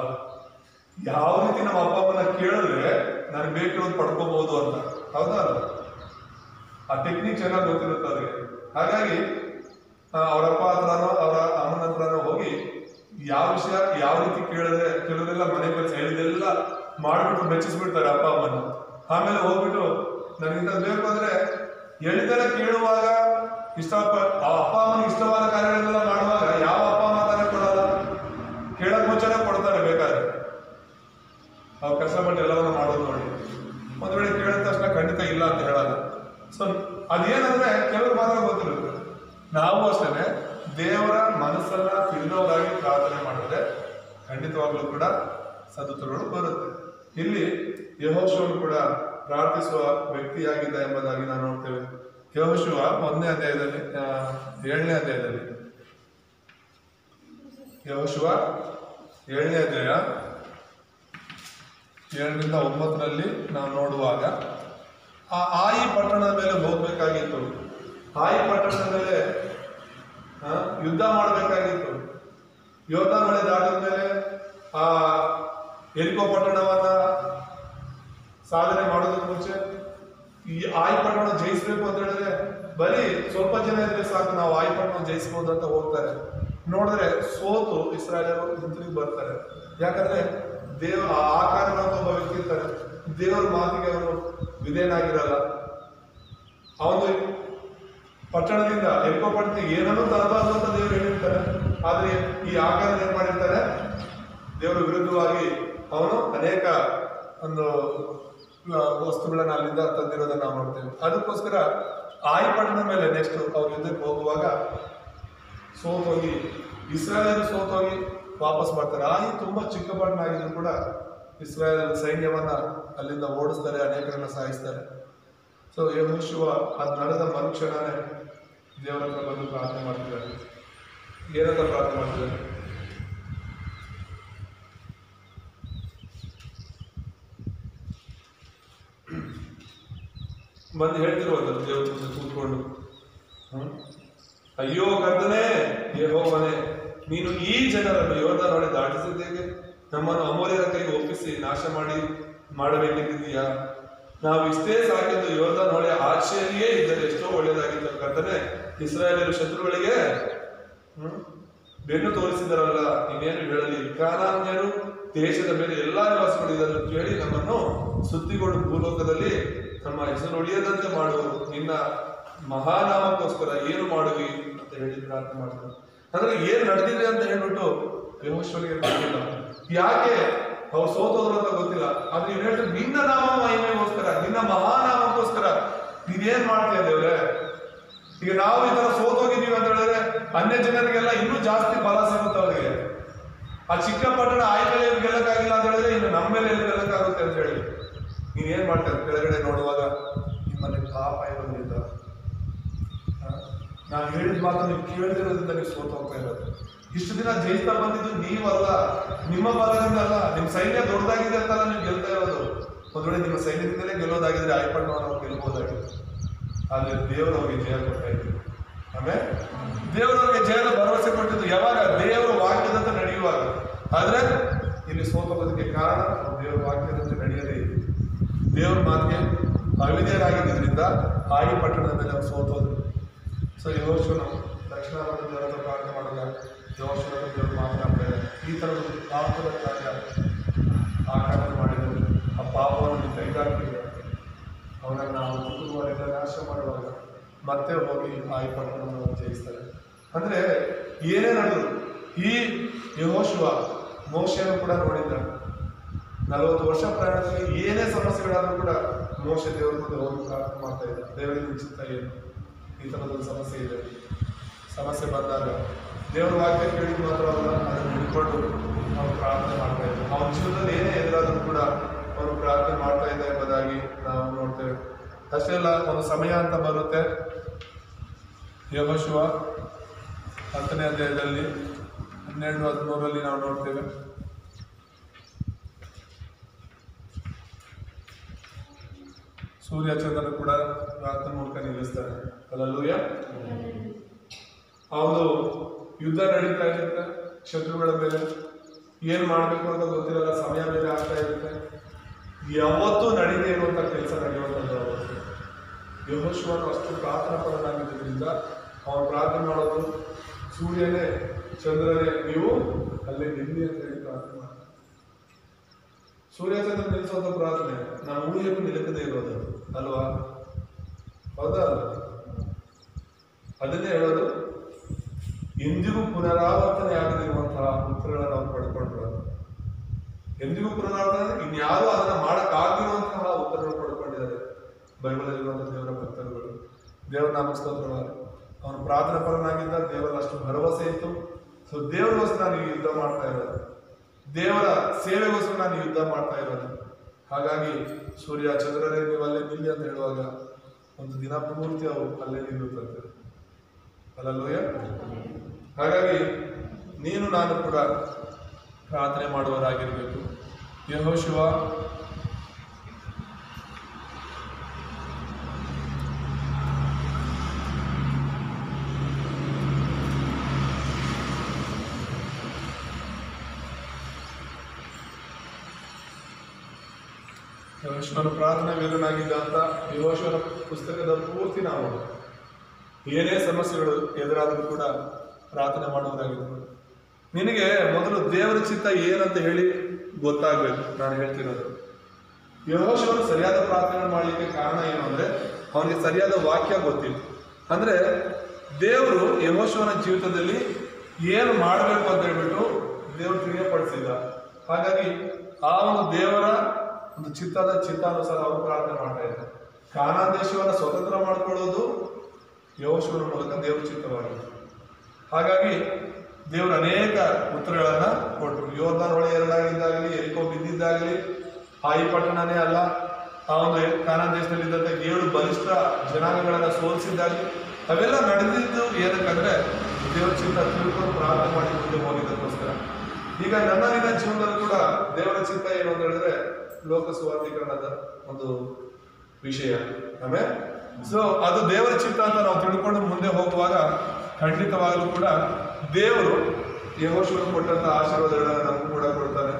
ಯಾವ ರೀತಿ ನಮ್ಮ ಅಪ್ಪ ಅಮ್ಮನ ಕೇಳಿದ್ರೆ ನನಗೆ ಬೇಕಿರೋದು ಪಡ್ಕೋಬಹುದು ಅಂತ. ಹೌದಾ ಅಲ್ಲ? ಆ ಟೆಕ್ನಿಕ್ ಚೆನ್ನಾಗಿ ಗೊತ್ತಿರುತ್ತೆ ಅವ್ರಿಗೆ. ಹಾಗಾಗಿ ಅವ್ರ ಅಪ್ಪ ಹತ್ರನೋ ಅವರ ಅಮ್ಮನ ಹತ್ರನೋ ಹೋಗಿ ಯಾವ ವಿಷಯ ಯಾವ ರೀತಿ ಕೇಳಿದ್ರೆ, ಕೆಲವರೆಲ್ಲ ಮನೆ ಕೆಲಸ ಹೇಳಿದೆಲ್ಲ ಮಾಡ್ಬಿಟ್ಟು ಮೆಚ್ಚಿಸ್ಬಿಡ್ತಾರೆ ಅಪ್ಪ ಅಮ್ಮನ. ಆಮೇಲೆ ಹೋಗ್ಬಿಟ್ಟು ನನಗಿಂತ ಬೇಕು ಅಂದ್ರೆ ಹೇಳಿದರೆ ಕೇಳುವಾಗ ಆ ಅಪ್ಪ ಅಮ್ಮನಿಗೆ ಇಷ್ಟವಾದ ಕಾರ್ಯಗಳೆಲ್ಲ ಮಾಡುವಾಗ ಯಾವ ಅಪ್ಪ ಅಮ್ಮ ತಾನೇ ಕೊಡಲ್ಲ, ಕೇಳಕ್ ಮುಂಚೆನೆ ಕೊಡ್ತಾರೆ ಬೇಕಾದ್ರೆ. ಅವ್ರು ಕಷ್ಟಪಟ್ಟು ಎಲ್ಲವನ್ನ ಮಾಡೋದು ನೋಡಿ. ಒಂದ್ ವೇಳೆ ಕೇಳಿದ ತಕ್ಷಣ ಖಂಡಿತ ಇಲ್ಲ ಅಂತ ಹೇಳಲ್ಲ. ಸೊ ಅದೇನಂದ್ರೆ ಕೆಲವರು ಮಾತ್ರ ಗೊತ್ತಿರುತ್ತೆ. ನಾವು ಅಷ್ಟೇ ದೇವರ ಮನಸ್ಸನ್ನ ತಿಳಿದವರಾಗಿ ಪ್ರಾರ್ಥನೆ ಮಾಡಿದ್ರೆ ಖಂಡಿತವಾಗ್ಲೂ ಕೂಡ ಸದುತ್ತರಗಳು ಬರುತ್ತೆ. ಇಲ್ಲಿ ಯೆಹೋಶುವನು ಕೂಡ ಪ್ರಾರ್ಥಿಸುವ ವ್ಯಕ್ತಿಯಾಗಿದ್ದ ಎಂಬುದಾಗಿ ನಾವು ನೋಡ್ತೇವೆ. ಯೆಹೋಶುವ 1ನೇ ಅಧ್ಯಾಯದಲ್ಲಿ 7ನೇ ಅಧ್ಯಾಯದಲ್ಲಿ ಯೆಹೋಶುವ 7ನೇ ಅಧ್ಯಾಯ 7ರಿಂದ 9ರಲ್ಲಿ ನಾವು ನೋಡುವಾಗ ಆ ಆಯಿ ಪಟ್ಟಣದ ಮೇಲೆ ಹೋಗ್ಬೇಕಾಗಿತ್ತು. ಆಯಿ ಪಟ್ಟಣದ ಮೇಲೆ ಯುದ್ಧ ಮಾಡಬೇಕಾಗಿತ್ತು. ಯೋರ್ದಾನ್ ಹೊಳೆ ದಾಟಿದ ಮೇಲೆ ಆ ಯೆರಿಕೋ ಪಟ್ಟಣವನ್ನ ಸಾಧನೆ ಮಾಡೋದಕ್ಕೆ ಮುಂಚೆ ಈ ಆಯಿ ಪಟ್ಟಣ ಜಯಿಸ್ಬೇಕು ಅಂತ ಹೇಳಿದ್ರೆ ಬರೀ ಸ್ವಲ್ಪ ಜನ ಇದ್ರೆ ಸಾಕು, ನಾವು ಆಯಿ ಪಟ್ಟಣ ಜಯಿಸ್ಬೋದು ಅಂತ ಹೋಗ್ತಾರೆ. ನೋಡಿದ್ರೆ ಸೋತು ಇಸ್ರಾಯೇಲರು ಹಿಂತಿರುಗಿ ಬರ್ತಾರೆ. ಯಾಕಂದ್ರೆ ದೇವರ ಆಕಾರದ ಒಬ್ಬ ವ್ಯಕ್ತಿ ಇರ್ತಾರೆ, ದೇವರ ಮಾತಿಗೆ ಅವನು ವಿಧೇಯನಾಗಿರಲ್ಲ. ಅವನು ಪಟ್ಟಣದಿಂದ ಯೆರಿಕೋ ಪಟ್ಟಣಕ್ಕೆ ಏನನ್ನೂ ತರಬಾರ್ದು ಅಂತ ದೇವರು ಹೇಳಿರ್ತಾರೆ. ಆದ್ರೆ ಈ ಆಕಾರ ಏನ್ ಮಾಡಿರ್ತಾರೆ, ದೇವರ ವಿರುದ್ಧವಾಗಿ ಅವನು ಅನೇಕ ಒಂದು ವಸ್ತುಗಳನ್ನ ಅಲ್ಲಿಂದ ತಂದಿರೋದನ್ನ ನಾವು ನೋಡ್ತೇವೆ. ಅದಕ್ಕೋಸ್ಕರ ಆಯಿ ಪಟ್ಟಣದ ಮೇಲೆ ನೆಕ್ಸ್ಟ್ ಅವ್ರ ಯುದ್ಧಕ್ಕೆ ಹೋಗುವಾಗ ಸೋತೋಗಿ ಇಸ್ರಾಯೇಲ್ ಸೋತೋಗಿ ವಾಪಸ್ ಬರ್ತಾರೆ. ಆಯಿ ತುಂಬಾ ಚಿಕ್ಕ ಪಟ್ಟಣ ಆಗಿದ್ರು ಕೂಡ ಇಸ್ರಾಯೇಲ್ ಸೈನ್ಯವನ್ನ ಅಲ್ಲಿಂದ ಓಡಿಸ್ತಾರೆ, ಅನೇಕರನ್ನ ಸಾಯಿಸ್ತಾರೆ. ಸೊ ಯೆಹೋಶುವ ಅದು ನಡೆದ ಮರುಕ್ಷಣನೇ ದೇವರ ಹತ್ರ ಬಂದು ಪ್ರಾರ್ಥನೆ ಮಾಡ್ತಿದ್ದಾರೆ. ಏನಂತ ಪ್ರಾರ್ಥನೆ ಮಾಡ್ತಿದ್ದಾರೆ? ಬಂದು ಹೇಳ್ತಿರುವುದು ದೇವ್ರ ಮುಂದೆ ಕೂತ್ಕೊಂಡು, ಅಯ್ಯೋ ಕರ್ತನೇ ಯೆಹೋವನೇ, ನೀನು ಈ ಜನರನ್ನು ಯೋರ್ದಾನ್ ಹೊಳೆ ದಾಟಿಸಿದ್ದೇಗೆ ನಮ್ಮನ್ನು ಅಮೋರಿಯರ ಕೈಗೆ ಒಪ್ಪಿಸಿ ನಾಶ ಮಾಡಬೇಕೆಂದಿದೀಯಾ? ನಾವು ಇಷ್ಟೇ ಸಾಕೆಂದು ಯೋರ್ದಾನ್ ಹೊಳೆ ಆಚೆಯಲ್ಲಿಯೇ ಇದ್ದರೆ ಎಷ್ಟೋ ಒಳ್ಳೆಯದಾಗಿತ್ತು ಕರ್ತನೇ. ಇಸ್ರಾಯೇಲರು ಶತ್ರುಗಳಿಗೆ ಬೆನ್ನು ತೋರಿಸಿದರಲ್ಲ, ಇನ್ನೇನು ಹೇಳಲಿ. ಕಾನಾನ್ಯರು ದೇಶದ ಮೇಲೆ ಎಲ್ಲಾ ನಿವಾಸಿಗಳು ಇದನ್ನು ಕೇಳಿ ನಮ್ಮನ್ನು ಸುದ್ದಿಗೊಂಡು ಭೂಲೋಕದಲ್ಲಿ ನಮ್ಮ ಹೆಸರು ಉಳಿಯದಂತೆ ಮಾಡುವರು. ನಿನ್ನ ಮಹಾನಾಮಕ್ಕೋಸ್ಕರ ಏನು ಮಾಡುವಿ ಅಂತ ಹೇಳಿ ಪ್ರಾರ್ಥನೆ ಮಾಡ್ತಾರೆ. ಅಂದ್ರೆ ಏನ್ ನಡೆದಿದೆ ಅಂತ ಹೇಳ್ಬಿಟ್ಟು ಯೆಹೋಶುವನಿಗೆ ಗೊತ್ತಿಲ್ಲ. ಯಾಕೆ ಅವ್ರು ಸೋತೋದ್ರು ಅಂತ ಗೊತ್ತಿಲ್ಲ. ಆದ್ರೆ ಇವ್ರು ಹೇಳ್ತಾರೆ, ನಿನ್ನ ನಾಮ ಮಹಿಮೆಗೋಸ್ಕರ, ನಿನ್ನ ಮಹಾನಾಮಕ್ಕೋಸ್ಕರ ನೀನೇನ್ ಮಾಡ್ತೀಯ ದೇವ್ರೆ? ಈಗ ನಾವು ಈ ತರ ಸೋತೋಗಿದ್ದೀವಿ ಅಂತ ಹೇಳಿದ್ರೆ ಅನ್ಯ ಜನರಿಗೆಲ್ಲ ಇನ್ನೂ ಜಾಸ್ತಿ ಫಲ ಸಿಗುತ್ತೆ ಅವರಿಗೆ. ಆ ಚಿಕ್ಕ ಪಟ್ಟಣ ಆಯ್ಕೆಲ್ಲ ಗೆಲ್ಲಕ್ಕಾಗಿಲ್ಲ ಅಂತ ಹೇಳಿದ್ರೆ ಇನ್ನು ನಮ್ಮ ಮೇಲೆ ಎಲ್ಲಿ ಗೆಲ್ಲಕ್ಕಾಗುತ್ತೆ ಅಂತ ಹೇಳಿ ನೀನೇನ್ ಮಾಡ್ತಾರೆ? ಕೆಳಗಡೆ ನೋಡುವಾಗ ನಿಮ್ಮಲ್ಲಿ ಪಾಪ ಇರೋದ್ರಿಂದ, ನಾನು ಹೇಳಿದ ಮಾತು ನೀವು ಕೇಳಿದಿರೋದ್ರಿಂದ ನೀವು ಸೋತ ಹೋಗ್ತಾ ಇರೋದು. ಇಷ್ಟು ದಿನ ಜಯಿಸ್ತಾ ಬಂದಿದ್ದು ನೀವಲ್ಲ, ನಿಮ್ಮ ಬಲದಿಂದ ಅಲ್ಲ. ನಿಮ್ಮ ಸೈನ್ಯ ದೊಡ್ಡದಾಗಿದೆ ಅಂತಲ್ಲ ನೀವು ಗೆಲ್ತಾ ಇರೋದು. ಒಂದ್ ವೇಳೆ ನಿಮ್ಮ ಸೈನ್ಯದಿಂದಲೇ ಗೆಲ್ಲೋದಾಗಿದ್ರೆ ಆಯ್ಪಟ್ಟಣವನ್ನು ಅವ್ರು ಗೆಲ್ಬೋದಾಗಿತ್ತು. ಆದ್ರೆ ದೇವರವ್ರಿಗೆ ಜಯ ಕೊಡ್ತಾ ಇದ್ರು. ಆಮೇಲೆ ದೇವರವ್ರಿಗೆ ಜಯದ ಭರವಸೆ ಕೊಟ್ಟಿದ್ದು ಯಾವಾಗ? ದೇವರ ವಾಕ್ಯದಂತೆ ನಡೆಯುವಾಗ. ಆದ್ರೆ ಇಲ್ಲಿ ಸೋತೋಗೋದಕ್ಕೆ ಕಾರಣ ದೇವರ ವಾಕ್ಯದಂತೆ ನಡೆಯದೇ ಇದೆ. ದೇವರ ಮಾತಿಗೆ ಅವಿಧೇಯರಾಗಿದ್ದರಿಂದ ಆಯಿ ಪಟ್ಟಣದ ಮೇಲೆ ಅವ್ರು ಸೋತೋದ್ರು. ಸೊ ಯೆಹೋಶುವನು ದಕ್ಷಿಣ ಭಾರತದ ದೇವರ ಪ್ರಾರ್ಥನೆ ಮಾಡಿದಾಗ ಯೆಹೋಶುವನ ದೇವರು ಮಾತನಾಡ್ತಾ ಇದ್ದಾರೆ. ಈ ಥರದ ಪಾಪದ ಕಾರ್ಯ ಆಕಾರ ಮಾಡಿದರು, ಆ ಪಾಪವನ್ನು ಕೈಗಾಕಿದ್ದಾರೆ. ಅವನನ್ನು ನಾವು ಕುಟುಂಬದಿಂದ ನಾಶ ಮಾಡುವಾಗ ಮತ್ತೆ ಹೋಗಿ ಆಯಿ ಪಟ್ಟಣವನ್ನು ಜಯಿಸ್ತಾರೆ. ಅಂದ್ರೆ ಏನೇ ನಡೆದ್ರು ಈ ಯೆಹೋಶುವ ಮೋಶೆಯನ್ನು ಕೂಡ ನೋಡಿದ್ದ. 40 ವರ್ಷ ಪ್ರಯಾಣದಲ್ಲಿ ಏನೇ ಸಮಸ್ಯೆಗಳಾದ್ರೂ ಕೂಡ ಮೋಶೆ ದೇವರ ಮುಂದೆ ಹೋಗಿ ಪ್ರಾರ್ಥನೆ ಮಾಡ್ತಾ ಇದ್ದ. ದೇವರಿಗೆ ಚಿತ್ತ ಏನು, ಈ ಥರದೊಂದು ಸಮಸ್ಯೆ ಇದೆ, ಸಮಸ್ಯೆ ಬಂದಾಗ ದೇವರ ವಾಕ್ಯ ಕೇಳಿದ ಮಾತ್ರವಲ್ಲ, ಅದನ್ನು ಹಿಡ್ಕೊಂಡು ಅವನು ಪ್ರಾರ್ಥನೆ ಮಾಡ್ತಾ ಇದ್ದ. ಅವನ ಜೀವನದಲ್ಲಿ ಏನೇ ಎದುರಾದರೂ ಕೂಡ ಅವನು ಪ್ರಾರ್ಥನೆ ಮಾಡ್ತಾ ಇದ್ದ ಎಂಬುದಾಗಿ ನಾವು ನೋಡ್ತೇವೆ. ಅಷ್ಟೇ ಅಲ್ಲ, ಒಂದು ಸಮಯ ಅಂತ ಬರುತ್ತೆ, ಯೆಹೋಶುವ 10ನೇ ಅಧ್ಯಾಯದಲ್ಲಿ 12-13 ನಾವು ನೋಡ್ತೇವೆ. ಸೂರ್ಯ ಚಂದ್ರನು ಕೂಡ ಪ್ರಾರ್ಥನೆ ಮೂಲಕ ನಿಲ್ಲಿಸ್ತಾರೆ. ಹಲ್ಲೆಲೂಯಾ. ಅವನು ಯುದ್ಧ ನಡೀತಾ ಇರುತ್ತೆ ಶತ್ರುಗಳ ಮೇಲೆ, ಏನ್ ಮಾಡ್ಬೇಕು ಅಂತ ಗೊತ್ತಿರಲ್ಲ, ಸಮಯ ಬೇರೆ ಆಗ್ತಾ ಇರುತ್ತೆ. ಯಾವತ್ತೂ ನಡೀದೇ ಇರುವಂತ ಕೆಲಸ ನಡೆಯುವಂಥದ್ದು. ಯೆಹೋಶುವನು ಅಷ್ಟು ಪ್ರಾರ್ಥನಾ ಪರನಾಗಿದ್ದರಿಂದ ಅವನು ಪ್ರಾರ್ಥನೆ ಮಾಡೋದು, ಸೂರ್ಯನೇ ಚಂದ್ರನೇ ನೀವು ಅಲ್ಲೇ ನಿಲ್ಲಿ ಅಂತ ಹೇಳಿ ಪ್ರಾರ್ಥನೆ ಮಾಡ್ತಾರೆ. ಸೂರ್ಯ ಚಂದ್ರ ನಿಲ್ಲಿಸುವಂತ ಪ್ರಾರ್ಥನೆ ನಾವು ಊಹೆಗೂ ನಿಲುಕದೇ ಇರೋದು ಅಲ್ವಾ? ಹೌದಾ? ಅದನ್ನೇ ಹೇಳೋದು, ಎಂದಿಗೂ ಪುನರಾವರ್ತನೆ ಆಗದಿರುವಂತಹ ಉತ್ತರಗಳನ್ನು ನಾವು ಪಡ್ಕೊಂಡ್ರು. ಎಂದಿಗೂ ಪುನರಾವರ್ತನೆ ಇನ್ಯಾರು ಅದನ್ನ ಮಾಡಕ್ಕಾಗಿರುವಂತಹ ಉತ್ತರಗಳು ಪಡ್ಕೊಂಡಿದ್ದಾರೆ ಬೈಬಲಲ್ಲಿರುವಂತಹ ದೇವರ ಭಕ್ತರುಗಳು. ದೇವರ ನಾಮ ಸ್ತೋತ್ರವಾಗಲಿ. ಅವನು ಪ್ರಾರ್ಥನಾ ಪರನಾಗಿದ್ದ, ದೇವರ ಅಷ್ಟು ಭರವಸೆ ಇತ್ತು. ಸೊ ದೇವರಿಗೋಸ್ಕರ ನಾನು ಯುದ್ಧ ಮಾಡ್ತಾ ಇರೋದು, ದೇವರ ಸೇವೆಗೋಸ್ಕರ ನಾನು ಯುದ್ಧ ಮಾಡ್ತಾ ಇರೋದು. ಹಾಗಾಗಿ ಸೂರ್ಯ ಚಂದ್ರರೇ ನೀವು ಅಲ್ಲೇ ನಿಲ್ಲಿ ಅಂತ ಹೇಳುವಾಗ ಒಂದು ದಿನ ಪೂರ್ತಿ ಅವು ಅಲ್ಲೇ ನಿಲ್ಲುತ್ತಂತೆ. ಹಲ್ಲೆಲೂಯಾ. ಹಾಗಾಗಿ ನೀನು ನಾನು ಕೂಡ ಪ್ರಾರ್ಥನೆ ಮಾಡುವವರಾಗಿರ್ಬೇಕು. ಯೆಹೋಶುವ ಯೆಹೋಶುವನು ಪ್ರಾರ್ಥನಾ ವೀರನಾಗಿದ್ದ ಅಂತ ಯೆಹೋಶುವನ ಪುಸ್ತಕದ ಪೂರ್ತಿ ನಾವು ಏನೇ ಸಮಸ್ಯೆಗಳು ಎದುರಾದರೂ ಕೂಡ ಪ್ರಾರ್ಥನೆ ಮಾಡುವುದಾಗಿದ್ದು. ನಿನಗೆ ಮೊದಲು ದೇವರ ಚಿತ್ತ ಏನಂತ ಹೇಳಿ ಗೊತ್ತಾಗಬೇಕು. ನಾನು ಹೇಳ್ತಿರೋದು, ಯೆಹೋಶುವನು ಸರಿಯಾದ ಪ್ರಾರ್ಥನೆ ಮಾಡಲಿಕ್ಕೆ ಕಾರಣ ಏನು ಅಂದ್ರೆ ಅವನಿಗೆ ಸರಿಯಾದ ವಾಕ್ಯ ಗೊತ್ತಿತ್ತು. ಅಂದ್ರೆ ದೇವರು ಯೆಹೋಶುವನ ಜೀವಿತದಲ್ಲಿ ಏನು ಮಾಡಬೇಕು ಅಂತ ಹೇಳ್ಬಿಟ್ಟು ದೇವರು ತಿಳಿಯಪಡಿಸಿದ. ಹಾಗಾಗಿ ಆ ಒಂದು ದೇವರ ಒಂದು ಚಿತ್ತಾನುಸಾರ ಅವರು ಪ್ರಾರ್ಥನೆ ಮಾಡ್ತಾ ಇದ್ದಾರೆ. ಕಾನಾನ್ ದೇಶವನ್ನ ಸ್ವತಂತ್ರ ಮಾಡಿಕೊಳ್ಳೋದು ಯೆಹೋಶುವನ ಮೂಲಕ ದೇವರ ಚಿತ್ತವಾಗಿದೆ. ಹಾಗಾಗಿ ದೇವರು ಅನೇಕ ಉತ್ತರಗಳನ್ನ ಕೊಟ್ಟರು. ಯೋರ್ದಾನ್ ಹೊಳೆ ಎರಡಾಗಿದ್ದಾಗಲಿ, ಎರಿಕೋ ಬಿದ್ದಿದ್ದಾಗಲಿ, ಈ ಪಟ್ಟಣನೇ ಅಲ್ಲ, ಆ ಒಂದು ಕಾನಾನ್ ದೇಶದಲ್ಲಿದ್ದಂಥ 7 ಬಲಿಷ್ಠ ಜನಾಂಗಗಳನ್ನ ಸೋಲಿಸಿದ್ದಾಗಲಿ, ಅವೆಲ್ಲ ನಡೆದಿದ್ದು ಏನಕ್ಕಂದ್ರೆ ದೇವರ ಚಿತ್ತ ತಿಳ್ಕೊಂಡು ಪ್ರಾರ್ಥನೆ ಮಾಡಿ ಮುಂದೆ ಹೋಗಿದ್ದಕ್ಕೋಸ್ಕರ. ಈಗ ನನ್ನ ಜೀವನದಲ್ಲಿ ಕೂಡ ದೇವರ ಚಿತ್ತ ಏನು ಅಂತ ಹೇಳಿದ್ರೆ ಲೋಕ ಸುವಾರ್ತೀಕರಣದ ಒಂದು ವಿಷಯ. ಆಮೇಲೆ ಸೊ ಅದು ದೇವರ ಚಿತ್ತ ಅಂತ ನಾವು ತಿಳ್ಕೊಂಡು ಮುಂದೆ ಹೋಗುವಾಗ ಖಂಡಿತವಾಗಲೂ ಕೂಡ ದೇವರು ಯೆಹೋಶುವನು ಕೊಟ್ಟಂತಹ ಆಶೀರ್ವಾದಗಳನ್ನು ನಮಗೂ ಕೂಡ ಕೊಡ್ತಾನೆ.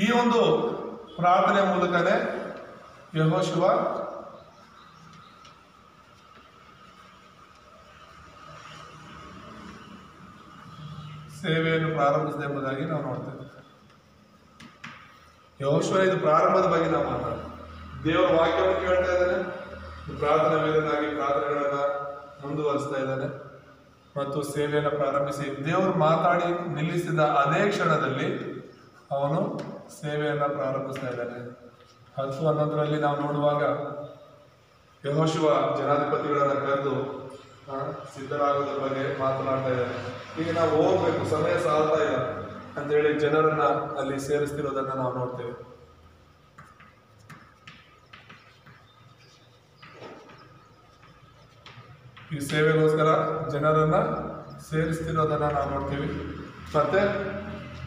ಈ ಒಂದು ಪ್ರಾರ್ಥನೆ ಮೂಲಕನೇ ಯೆಹೋಶುವ ಸೇವೆಯನ್ನು ಪ್ರಾರಂಭಿಸಿದೆ ಎಂಬುದಾಗಿ ನಾವು ನೋಡ್ತೇವೆ. ಯೆಹೋಶುವ ಇದು ಪ್ರಾರಂಭದ ಬಗ್ಗೆ ನಾವು ಮಾತಾಡ್ತೀವಿ. ದೇವರ ವಾಕ್ಯವನ್ನು ಕೇಳ್ತಾ ಇದ್ದಾನೆ, ಪ್ರಾರ್ಥನಾ ವೀರನಾಗಿ ಪ್ರಾರ್ಥನೆಗಳನ್ನ ಮುಂದುವರಿಸ್ತಾ ಇದ್ದಾನೆ ಮತ್ತು ಸೇವೆಯನ್ನು ಪ್ರಾರಂಭಿಸಿ ದೇವರು ಮಾತಾಡಿ ನಿಲ್ಲಿಸಿದ ಅದೇ ಕ್ಷಣದಲ್ಲಿ ಅವನು ಸೇವೆಯನ್ನ ಪ್ರಾರಂಭಿಸ್ತಾ ಇದ್ದಾನೆ. 10-11 ನಾವು ನೋಡುವಾಗ ಯೆಹೋಶುವ ಜನಾಧಿಪತಿಗಳನ್ನ ಕರೆದು ಸಿದ್ಧರಾಗೋದ್ರ ಬಗ್ಗೆ ಮಾತನಾಡ್ತಾ ಇದ್ದಾನೆ. ಈಗ ನಾವು ಹೋಗ್ಬೇಕು, ಸಮಯ ಸಾಲ್ತಾ ಇಲ್ಲ ಅಂತೇಳಿ ಜನರನ್ನ ಅಲ್ಲಿ ಸೇರಿಸ್ತಿರೋದನ್ನ ನಾವು ನೋಡ್ತೇವೆ. ಈ ಸೇವೆಗೋಸ್ಕರ ಜನರನ್ನ ಸೇರಿಸ್ತಿರೋದನ್ನ ನಾವು ನೋಡ್ತೀವಿ. ಮತ್ತೆ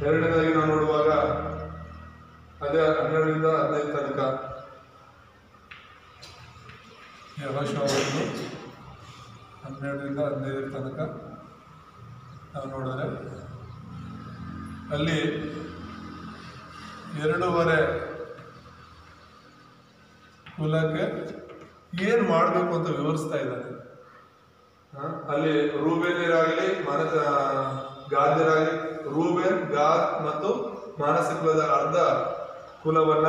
ಎರಡನೇದಾಗಿ ನಾವು ನೋಡುವಾಗ ಅದೇ 12-15 ತನಕ ಯೆಹೋಶುವ 12-15 ತನಕ ನಾವು ನೋಡಿದ್ರೆ ಅಲ್ಲಿ 2.5 ಕುಲಕ್ಕೆ ಏನ್ ಮಾಡಬೇಕು ಅಂತ ವಿವರಿಸ್ತಾ ಇದ್ದಾನೆ. ಅಲ್ಲಿ ರೂಬೇನ್ಯರಾಗಲಿ ಗಾದ್ಯರಾಗಲಿ, ರೂಬೇನ್, ಗಾದ್ ಮತ್ತು ಮಾನಸ ಕುಲದ ಅರ್ಧ ಕುಲವನ್ನ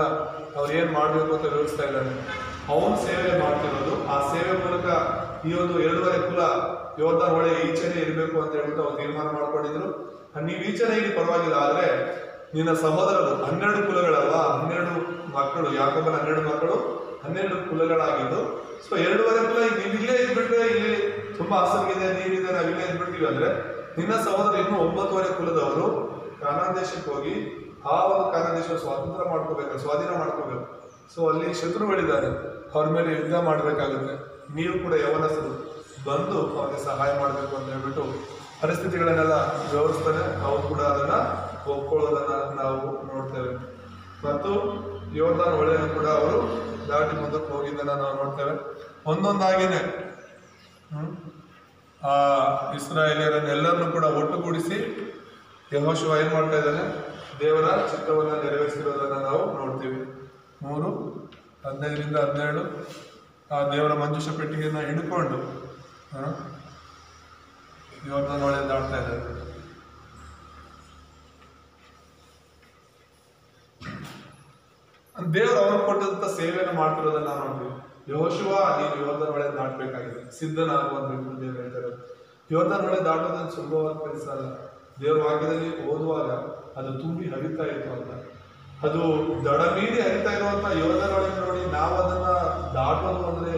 ಅವ್ರು ಏನ್ ಮಾಡ್ಬೇಕು ಅಂತ ವಿವರಿಸ್ತಾ ಇದ್ದಾನೆ. ಅವನು ಸೇವೆ ಮಾಡ್ತಿರೋದು, ಆ ಸೇವೆ ಮೂಲಕ ಈ ಒಂದು 2.5 ಕುಲ ಯೋರ್ದಾನ್ ಹೊಳೆ ಈಚೆನೆ ಇರಬೇಕು ಅಂತ ಹೇಳ್ಬಿಟ್ಟು ಅವ್ರು ತೀರ್ಮಾನ ಮಾಡ್ಕೊಂಡಿದ್ರು. ನೀವು ಈಚೆನೆ ಇಲ್ಲಿ ಪರವಾಗಿಲ್ಲ, ಆದ್ರೆ ನಿನ್ನ ಸಹೋದರರು 12 ಕುಲಗಳಲ್ವಾ, 12 ಮಕ್ಕಳು, ಯಾಕೋಬನ 12 ಮಕ್ಕಳು 12 ಕುಲಗಳಾಗಿದ್ದು. ಸೊ 2.5 ಕುಲ ಈಗ ಇಲ್ಲೇ ಇದ್ಬಿಟ್ರೆ ಇಲ್ಲಿ ತುಂಬಾ ಹಾಸನಿಗಿದೆ, ನೀರಿದೆ, ನಾವಿಲ್ಲೇ ಇದ್ಬಿಡ್ತೀವಿ ಅಂದ್ರೆ ನಿನ್ನ ಸಹೋದರ ಇನ್ನೂ 9 ಕುಲದವರು ಕಾನಾನ್ ದೇಶಕ್ಕೆ ಹೋಗಿ ಆ ಒಂದು ಕಾನಾನ್ ದೇಶ ಸ್ವಾಧೀನ ಮಾಡ್ಕೋಬೇಕು. ಸೊ ಅಲ್ಲಿ ಶತ್ರುಗಳಿದ್ದಾರೆ, ಅವ್ರ ಮೇಲೆ ಯುದ್ಧ ಮಾಡಬೇಕಾಗುತ್ತೆ. ನೀವು ಕೂಡ ಯವನಸ್ಥರು ಬಂದು ಅವ್ರಿಗೆ ಸಹಾಯ ಮಾಡಬೇಕು ಅಂತ ಹೇಳ್ಬಿಟ್ಟು ಪರಿಸ್ಥಿತಿಗಳನ್ನೆಲ್ಲ ವಿವರಿಸ್ತಾರೆ. ಅವ್ರು ಕೂಡ ಅದನ್ನ ಒಪ್ಕೊಳ್ಳೋದನ್ನ ನಾವು ನೋಡ್ತೇವೆ. ಮತ್ತು ಯೋರ್ದಾನ್ ಹೊಳೆಯನ್ನು ಕೂಡ ಅವರು ದಾಟಿ ಮುಂದಕ್ಕೆ ಹೋಗಿದ್ದನ್ನ ನಾವು ನೋಡ್ತೇವೆ. ಒಂದೊಂದಾಗಿನೇ ಆ ಇಸ್ರಾಯೇಲಿಯರನ್ನೆಲ್ಲರನ್ನು ಕೂಡ ಒಟ್ಟುಗೂಡಿಸಿ ಯೆಹೋಶುವ ಏನ್ ಮಾಡ್ತಾ ಇದ್ದಾನೆ, ದೇವರ ಚಿತ್ತವನ್ನ ನೆರವೇರಿಸಿರೋದನ್ನ ನಾವು ನೋಡ್ತೀವಿ. 3:15-17 ಆ ದೇವರ ಮಂಜೂಷ ಪೆಟ್ಟಿಗೆಯನ್ನ ಹಿಡ್ಕೊಂಡು ಯೋರ್ದಾನ್ ಹೊಳೆ ದಾಟ್ತಾ ಇದ್ದಾರೆ. ದೇವರು ಅವ್ರು ಕೊಟ್ಟಂತ ಸೇವೆಯನ್ನು ಮಾಡ್ತಿರೋದನ್ನ ನಾವು ನೋಡ್ತೀವಿ. ಯೆಹೋಶುವ ನೀನು ಯೋರ್ದಾನ್ ಹೊಳೆ ದಾಟಬೇಕಾಗಿದೆ, ಸಿದ್ಧನಾಗುವಂತ ದೇವರು ಹೇಳ್ತಾರೆ. ಯೋರ್ದಾನ್ ಹೊಳೆ ದಾಟೋದನ್ನು ಸುಲಭವಾದ ಕೆಲಸ ಅಲ್ಲ. ದೇವರ ವಾಕ್ಯದಲ್ಲಿ ಓದುವಾಗ ಅದು ತುಂಬಿ ಹರಿತಾ ಇತ್ತು ಅಂತ, ಅದು ದಡ ಮೀರಿ ಹರಿತಾ ಇರುವಂತ ಯೋರ್ದಾನ್ ಹೊಳೆ ನೋಡಿ ನಾವು ಅದನ್ನ ದಾಟೋದು ಅಂದ್ರೆ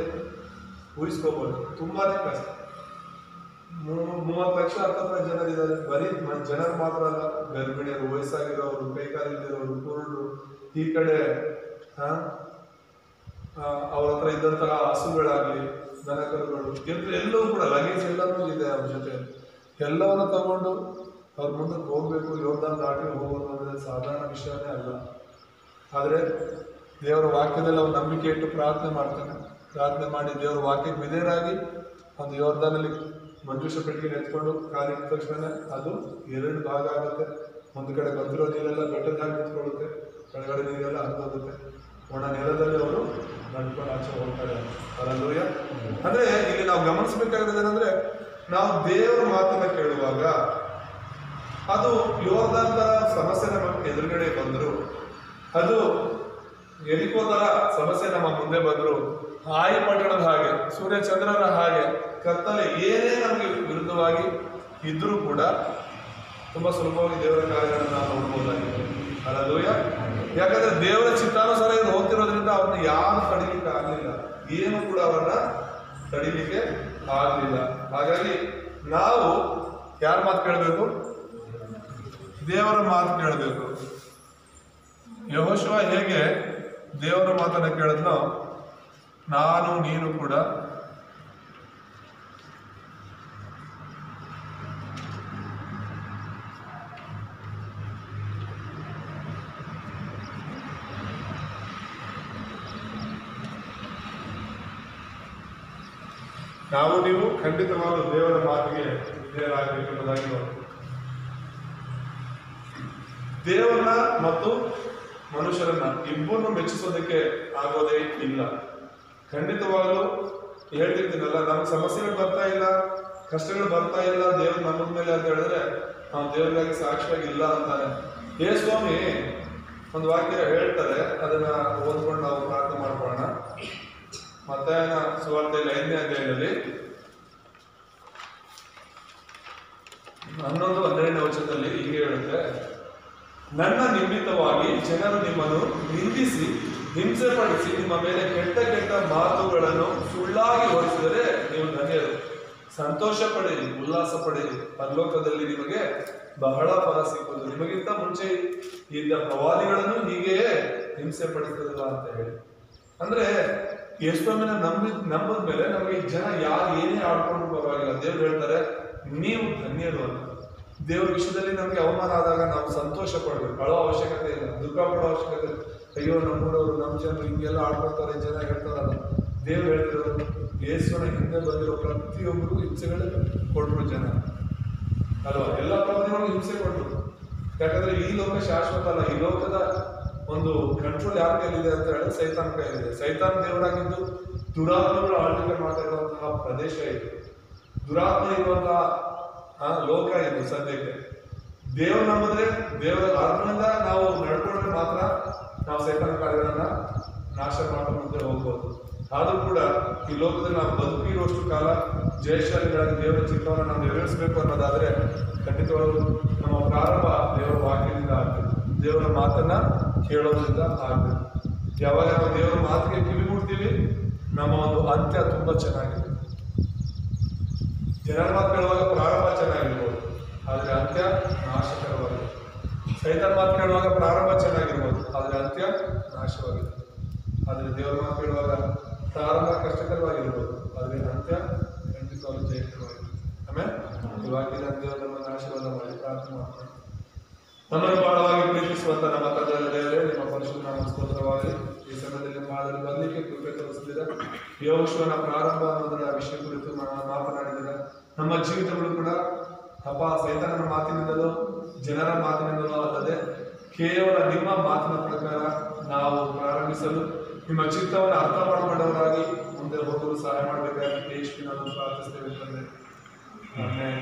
ಊಹಿಸ್ಕೋಬಹುದು. ತುಂಬಾನೇ ಕಷ್ಟ. 30 ಲಕ್ಷ ಹತ್ತತ್ರ ಜನರಿದ್ದಾರೆ. ಬರೀ ಜನರು ಮಾತ್ರ ಅಲ್ಲ, ಗರ್ಭಿಣಿಯರು, ವಯಸ್ಸಾಗಿರೋರು, ಕೈಕಾಲಿರೋರು, ಕುರುಡು, ಈ ಕಡೆ ಅವ್ರ ಹತ್ರ ಇದ್ದಂತಹ ಹಸುಗಳಾಗ್ಲಿ, ದನಕರುಗಳು, ಎಲ್ಲವೂ ಕೂಡ ಲಗೇಜ್ ಎಲ್ಲವೂ ಇದೆ ಅವ್ರ ಜೊತೆ. ಎಲ್ಲವನ್ನು ತಗೊಂಡು ಅವ್ರ ಮುಂದಕ್ಕೆ ಹೋಗ್ಬೇಕು. ಯೋರ್ದಾನ್ ದಾಟಿ ಹೋಗೋದು ಅಂದ್ರೆ ಸಾಧಾರಣ ವಿಷಯನೇ ಅಲ್ಲ. ಆದ್ರೆ ದೇವರ ವಾಕ್ಯದಲ್ಲಿ ಅವ್ರು ನಂಬಿಕೆ ಇಟ್ಟು ಪ್ರಾರ್ಥನೆ ಮಾಡ್ತಾನೆ. ಪ್ರಾರ್ಥನೆ ಮಾಡಿ ದೇವರ ವಾಕ್ಯಕ್ಕೆ ವಿಧೇಯರಾಗಿ ಒಂದು ಯೋರ್ದಾನಲ್ಲಿ ಮಂಜೂಷ ಪೆಟ್ಟಿಗೆ ಎತ್ಕೊಂಡು ಕಾಲಿಟ್ಟ ತಕ್ಷಣ ಅದು 2 ಭಾಗ ಆಗುತ್ತೆ. ಒಂದು ಕಡೆ ಬಂದಿರೋ ನೀರೆಲ್ಲ ಬೆಟ್ಟದಾಗಿ ನಿಂತ್ಕೊಳ್ಳುತ್ತೆ, ಕೆಳಗಡೆ ನೀರೆಲ್ಲ ಹರಿದೋಗುತ್ತೆ. ಒಣ ನೆಲದಲ್ಲಿ ಅವರು ನಡ್ಕೊಂಡು ಆಚೆ ಹೋಗ್ತಾರೆ. ಹಲ್ಲೆಲೂಯ. ಅಂದ್ರೆ ಇಲ್ಲಿ ನಾವು ಗಮನಿಸಬೇಕಾಗಿರೋದೇನಂದ್ರೆ, ನಾವು ದೇವರ ಮಾತನ್ನ ಕೇಳುವಾಗ ಅದು ಯೋರ್ದಾನ್ ತರ ಸಮಸ್ಯೆ ನಮ್ಮ ಎದುರುಗಡೆ ಬಂದ್ರು, ಅದು ಎರಿಕೋ ತರ ಸಮಸ್ಯೆ ನಮ್ಮ ಮುಂದೆ ಬಂದ್ರು, ಆಯಿ ಪಟ್ಟಣದ ಹಾಗೆ, ಸೂರ್ಯ ಚಂದ್ರನ ಹಾಗೆ, ಕತ್ತಲೆ ಏನೇ ನಮಗೆ ವಿರುದ್ಧವಾಗಿ ಇದ್ರೂ ಕೂಡ ತುಂಬಾ ಸುಲಭವಾಗಿ ದೇವರ ಕಾರ್ಯಗಳನ್ನು ನಾವು ನೋಡ್ಬೋದಾಗಿದೆ. ಹಲ್ಲೆಲೂಯ. ಯಾಕಂದ್ರೆ ದೇವರ ಚಿತ್ತಾನುಸಾರ ಇವ್ರು ಹೋಗ್ತಿರೋದ್ರಿಂದ ಅವ್ರನ್ನ ಯಾರು ತಡಿಲಿಕ್ಕೆ ಆಗ್ಲಿಲ್ಲ, ಏನು ಕೂಡ ಅವ್ರನ್ನ ತಡಿಲಿಕ್ಕೆ ಆಗ್ಲಿಲ್ಲ. ಹಾಗಾಗಿ ನಾವು ಯಾರ ಮಾತು ಕೇಳಬೇಕು? ದೇವರ ಮಾತು ಕೇಳಬೇಕು. ಯೆಹೋಶುವ ಹೇಗೆ ದೇವರ ಮಾತನ್ನ ಕೇಳಿದ್ನೋ, ನಾನು ನೀನು ಕೂಡ ನೀವು ಖಂಡಿತವಾದ ದೇವರ ಮಾತಿಗೆ ವಿಧೇಯರಾಗಬೇಕು ಎಂಬುದಾಗಿ ನೋಡಿ. ದೇವರನ್ನ ಮತ್ತು ಮನುಷ್ಯರನ್ನ ಇಬ್ಬರನ್ನು ಮೆಚ್ಚಿಸೋದಕ್ಕೆ ಆಗೋದೇ ಇಲ್ಲ. ಖಂಡಿತವಾಗಲೂ ಹೇಳ್ತಿರ್ತೀನಲ್ಲ, ನಮ್ಗೆ ಸಮಸ್ಯೆಗಳು ಬರ್ತಾ ಇಲ್ಲ, ಕಷ್ಟಗಳು ಬರ್ತಾ ಇಲ್ಲ ದೇವ್ರ ನಮ್ಮ ಮೇಲೆ ಅಂತ ಹೇಳಿದ್ರೆ ನಾವು ದೇವರಿಗಾಗಿ ಸಾಕ್ಷಿಯಾಗಿ ಇಲ್ಲ ಅಂತಾನೆ. ಸ್ವಾಮಿ ಒಂದು ವಾಕ್ಯ ಹೇಳ್ತಾರೆ, ಅದನ್ನ ಓದ್ಕೊಂಡು ನಾವು ಪ್ರಾರ್ಥನೆ ಮಾಡ್ಕೊಳ್ಳೋಣ. ಮತ್ತಾಯನ ಸುವಾರ್ತೆಯಲ್ಲಿ 5ನೇ ಅಧ್ಯಾಯದಲ್ಲಿ 11-12ನೇ ವಚನದಲ್ಲಿ ಹೀಗೆ ಹೇಳುತ್ತೆ, ನನ್ನ ನಿಮಿತ್ತವಾಗಿ ಜನರು ನಿಮ್ಮನ್ನು ನಿಂದಿಸಿ ಹಿಂಸೆ ಪಡಿಸಿ ನಿಮ್ಮ ಮೇಲೆ ಕೆಟ್ಟ ಕೆಟ್ಟ ಮಾತುಗಳನ್ನು ಸುಳ್ಳಾಗಿ ಹೊರಿಸಿದರೆ ನೀವು ಧನ್ಯರು. ಸಂತೋಷ ಪಡೆಯಿರಿ, ಉಲ್ಲಾಸ ಪಡೆಯಿರಿ, ಪರಲೋಕದಲ್ಲಿ ನಿಮಗೆ ಬಹಳ ಫಲ ಸಿಕ್ಕುವುದು. ನಿಮಗಿಂತ ಮುಂಚೆ ಇದ್ದ ಪ್ರವಾದಿಗಳನ್ನು ಹೀಗೆಯೇ ಹಿಂಸೆ ಪಡಿಸಲಿಲ್ಲ ಅಂತ ಹೇಳಿ. ಅಂದ್ರೆ ಯೇಸುವಿನ ನಂಬದ ಮೇಲೆ ನಮಗೆ ಜನ ಯಾರು ಏನೇ ಆಡ್ಕೊಂಡು ಪರವಾಗಿಲ್ಲ. ದೇವ್ರು ಹೇಳ್ತಾರೆ ನೀವು ಧನ್ಯರು ಅಂತ. ದೇವ್ರ ವಿಷಯದಲ್ಲಿ ನಮಗೆ ಅವಮಾನ ಆದಾಗ ನಾವು ಸಂತೋಷ ಪಡ್ಬೇಕು, ಅಳೋ ಅವಶ್ಯಕತೆ ಇಲ್ಲ, ದುಃಖ ಪಡೋ ಅವಶ್ಯಕತೆ ಇಲ್ಲ. ಅಯ್ಯೋ ನಮ್ಮೂರವರು ನಮ್ಮ ಜನರು ಹಿಂಗೆಲ್ಲ ಆಡ್ಕೊಳ್ತಾರೆ ಜನ ಹೇಳ್ತಾರಲ್ಲ. ದೇವ್ರು ಹೇಳ್ತಿರೋದು ಯೇಸುವಿನ ಹಿಂದೆ ಬಂದಿರೋ ಪ್ರತಿಯೊಬ್ಬರಿಗೂ ಹಿಂಸೆಗಳೇ ಕೊಟ್ರು ಜನ ಅಲ್ವಾ. ಎಲ್ಲ ಪ್ರತಿಯೊಬ್ಬರಿಗೂ ಹಿಂಸೆ ಕೊಟ್ರು. ಯಾಕಂದ್ರೆ ಈ ಲೋಕ ಶಾಶ್ವತ ಅಲ್ಲ. ಈ ಲೋಕದ ಒಂದು ಕಂಟ್ರೋಲ್ ಯಾರ ಕೈಲಿದೆ ಅಂತ ಹೇಳಿದ್ರೆ ಸೈತಾನ್ ಕೈಲಿದೆ. ಸೈತಾನ್ ದೇವರಾಗಿದ್ದು ದುರಾತ್ಮಗಳು ಆಳ್ವಿಕೆ ಮಾಡ್ತಾ ಇರುವಂತಹ ಪ್ರದೇಶ ಇದು, ದುರಾತ್ಮ ಇರುವಂತಹ ಲೋಕ ಇದು ಸದ್ಯಕ್ಕೆ. ದೇವ್ರು ನಂಬಿದ್ರೆ, ದೇವರ ಆತ್ಮದಿಂದ ನಾವು ನಡ್ಕೊಂಡ್ರೆ ಮಾತ್ರ ನಾವು ಸೈತಾನ ಕಾರ್ಯಗಳನ್ನ ನಾಶ ಮಾಡ್ಕೊಂಡು ಮುಂದೆ ಹೋಗ್ಬೋದು. ಆದ್ರೂ ಕೂಡ ಈ ಲೋಕದಲ್ಲಿ ನಾವು ಬದುಕಿರುವಷ್ಟು ಕಾಲ ಜಯಶಾಲಿಗಳಾಗಿ ದೇವರ ಚಿತ್ತವನ್ನು ನಾವು ನೆರವೇರಿಸಬೇಕು ಅನ್ನೋದಾದ್ರೆ ಖಂಡಿತವಾಗ್ಲೂ ನಮ್ಮ ಪ್ರಾರಂಭ ದೇವರ ವಾಕ್ಯದಿಂದ ಆಗ್ತದೆ, ದೇವರ ಮಾತನ್ನ ಕೇಳೋದ್ರಿಂದ ಆಗ್ತದೆ. ಯಾವಾಗ ನಾವು ದೇವರ ಮಾತಿಗೆ ಕಿವಿಗೂಡ್ತೀವಿ, ನಮ್ಮ ಒಂದು ಅಂತ್ಯ ತುಂಬಾ ಚೆನ್ನಾಗಿದೆ. ಜನರ ಮಾತು ಕೇಳುವಾಗ ಪ್ರಾರಂಭ ಚೆನ್ನಾಗಿರ್ಬೋದು, ಆದರೆ ಅಂತ್ಯ ನಾಶಕರವಾಗಿದೆ. ಸೈತಾನ ಮಾತು ಕೇಳುವಾಗ ಪ್ರಾರಂಭ ಚೆನ್ನಾಗಿರ್ಬೋದು, ಆದರೆ ಅಂತ್ಯ ನಾಶವಾಗಿದೆ. ಆದರೆ ದೇವರ ಮಾತು ಕೇಳುವಾಗ ಪ್ರಾರಂಭ ಕಷ್ಟಕರವಾಗಿರ್ಬೋದು, ಆದರೆ ಅಂತ್ಯ ಖಂಡಿತವಾಗ್ಲೂ ಜಯಕರವಾಗಿದೆ. ಆಮೇಲೆ ಈ ವಾಕ್ಯದ ದೇವರನ್ನು ಆಶೀರ್ವಾದ ಮಾಡಿ ಪ್ರಾರ್ಥನೆ ಮಾಡ್ತಾರೆ. ನಮ್ಮನ್ನು ಬಹಳವಾಗಿ ಪ್ರೀತಿಸುವಂತ ನಮ್ಮ ತಂದೆಯ ದೇವರೇ, ನಿಮ್ಮ ಪರಿಶುದ್ಧ ನಾಮ ಸ್ತೋತ್ರವಾಗಲಿ. ಈ ಸಮಯದಲ್ಲಿ ಮಾಡಲು ಬರಲಿಕ್ಕೆ ಕೃಪೆ ತೋರಿಸಿದ್ದೀರ. ಯೋಶುವನ ಪ್ರಾರಂಭ ಅನ್ನೋದರ ವಿಷಯ ಕುರಿತು ಮಾತನಾಡಿದ್ದೀರ. ನಮ್ಮ ಜೀವಿತಗಳು ಕೂಡ ಅಪ್ಪ ಸೈತಾನನ ಮಾತಿನಿಂದಲೂ ಜನರ ಮಾತಿನಿಂದಲೂ ಅಲ್ಲದೆ ಕೇವಲ ನಿಮ್ಮ ಮಾತಿನ ಪ್ರಕಾರ ನಾವು ಪ್ರಾರಂಭಿಸಲು ನಿಮ್ಮ ಚಿತ್ತವನ್ನು ಅರ್ಥ ಮಾಡಿಕೊಂಡವರಾಗಿ ಮುಂದೆ ಹೋಗಲು ಸಹಾಯ ಮಾಡಬೇಕಾಗಿ ಯೇಸುವಿನಲ್ಲಿ ಪ್ರಾರ್ಥಿಸ್ತೇವೆ ತಂದೆ. ಆಮೆನ್.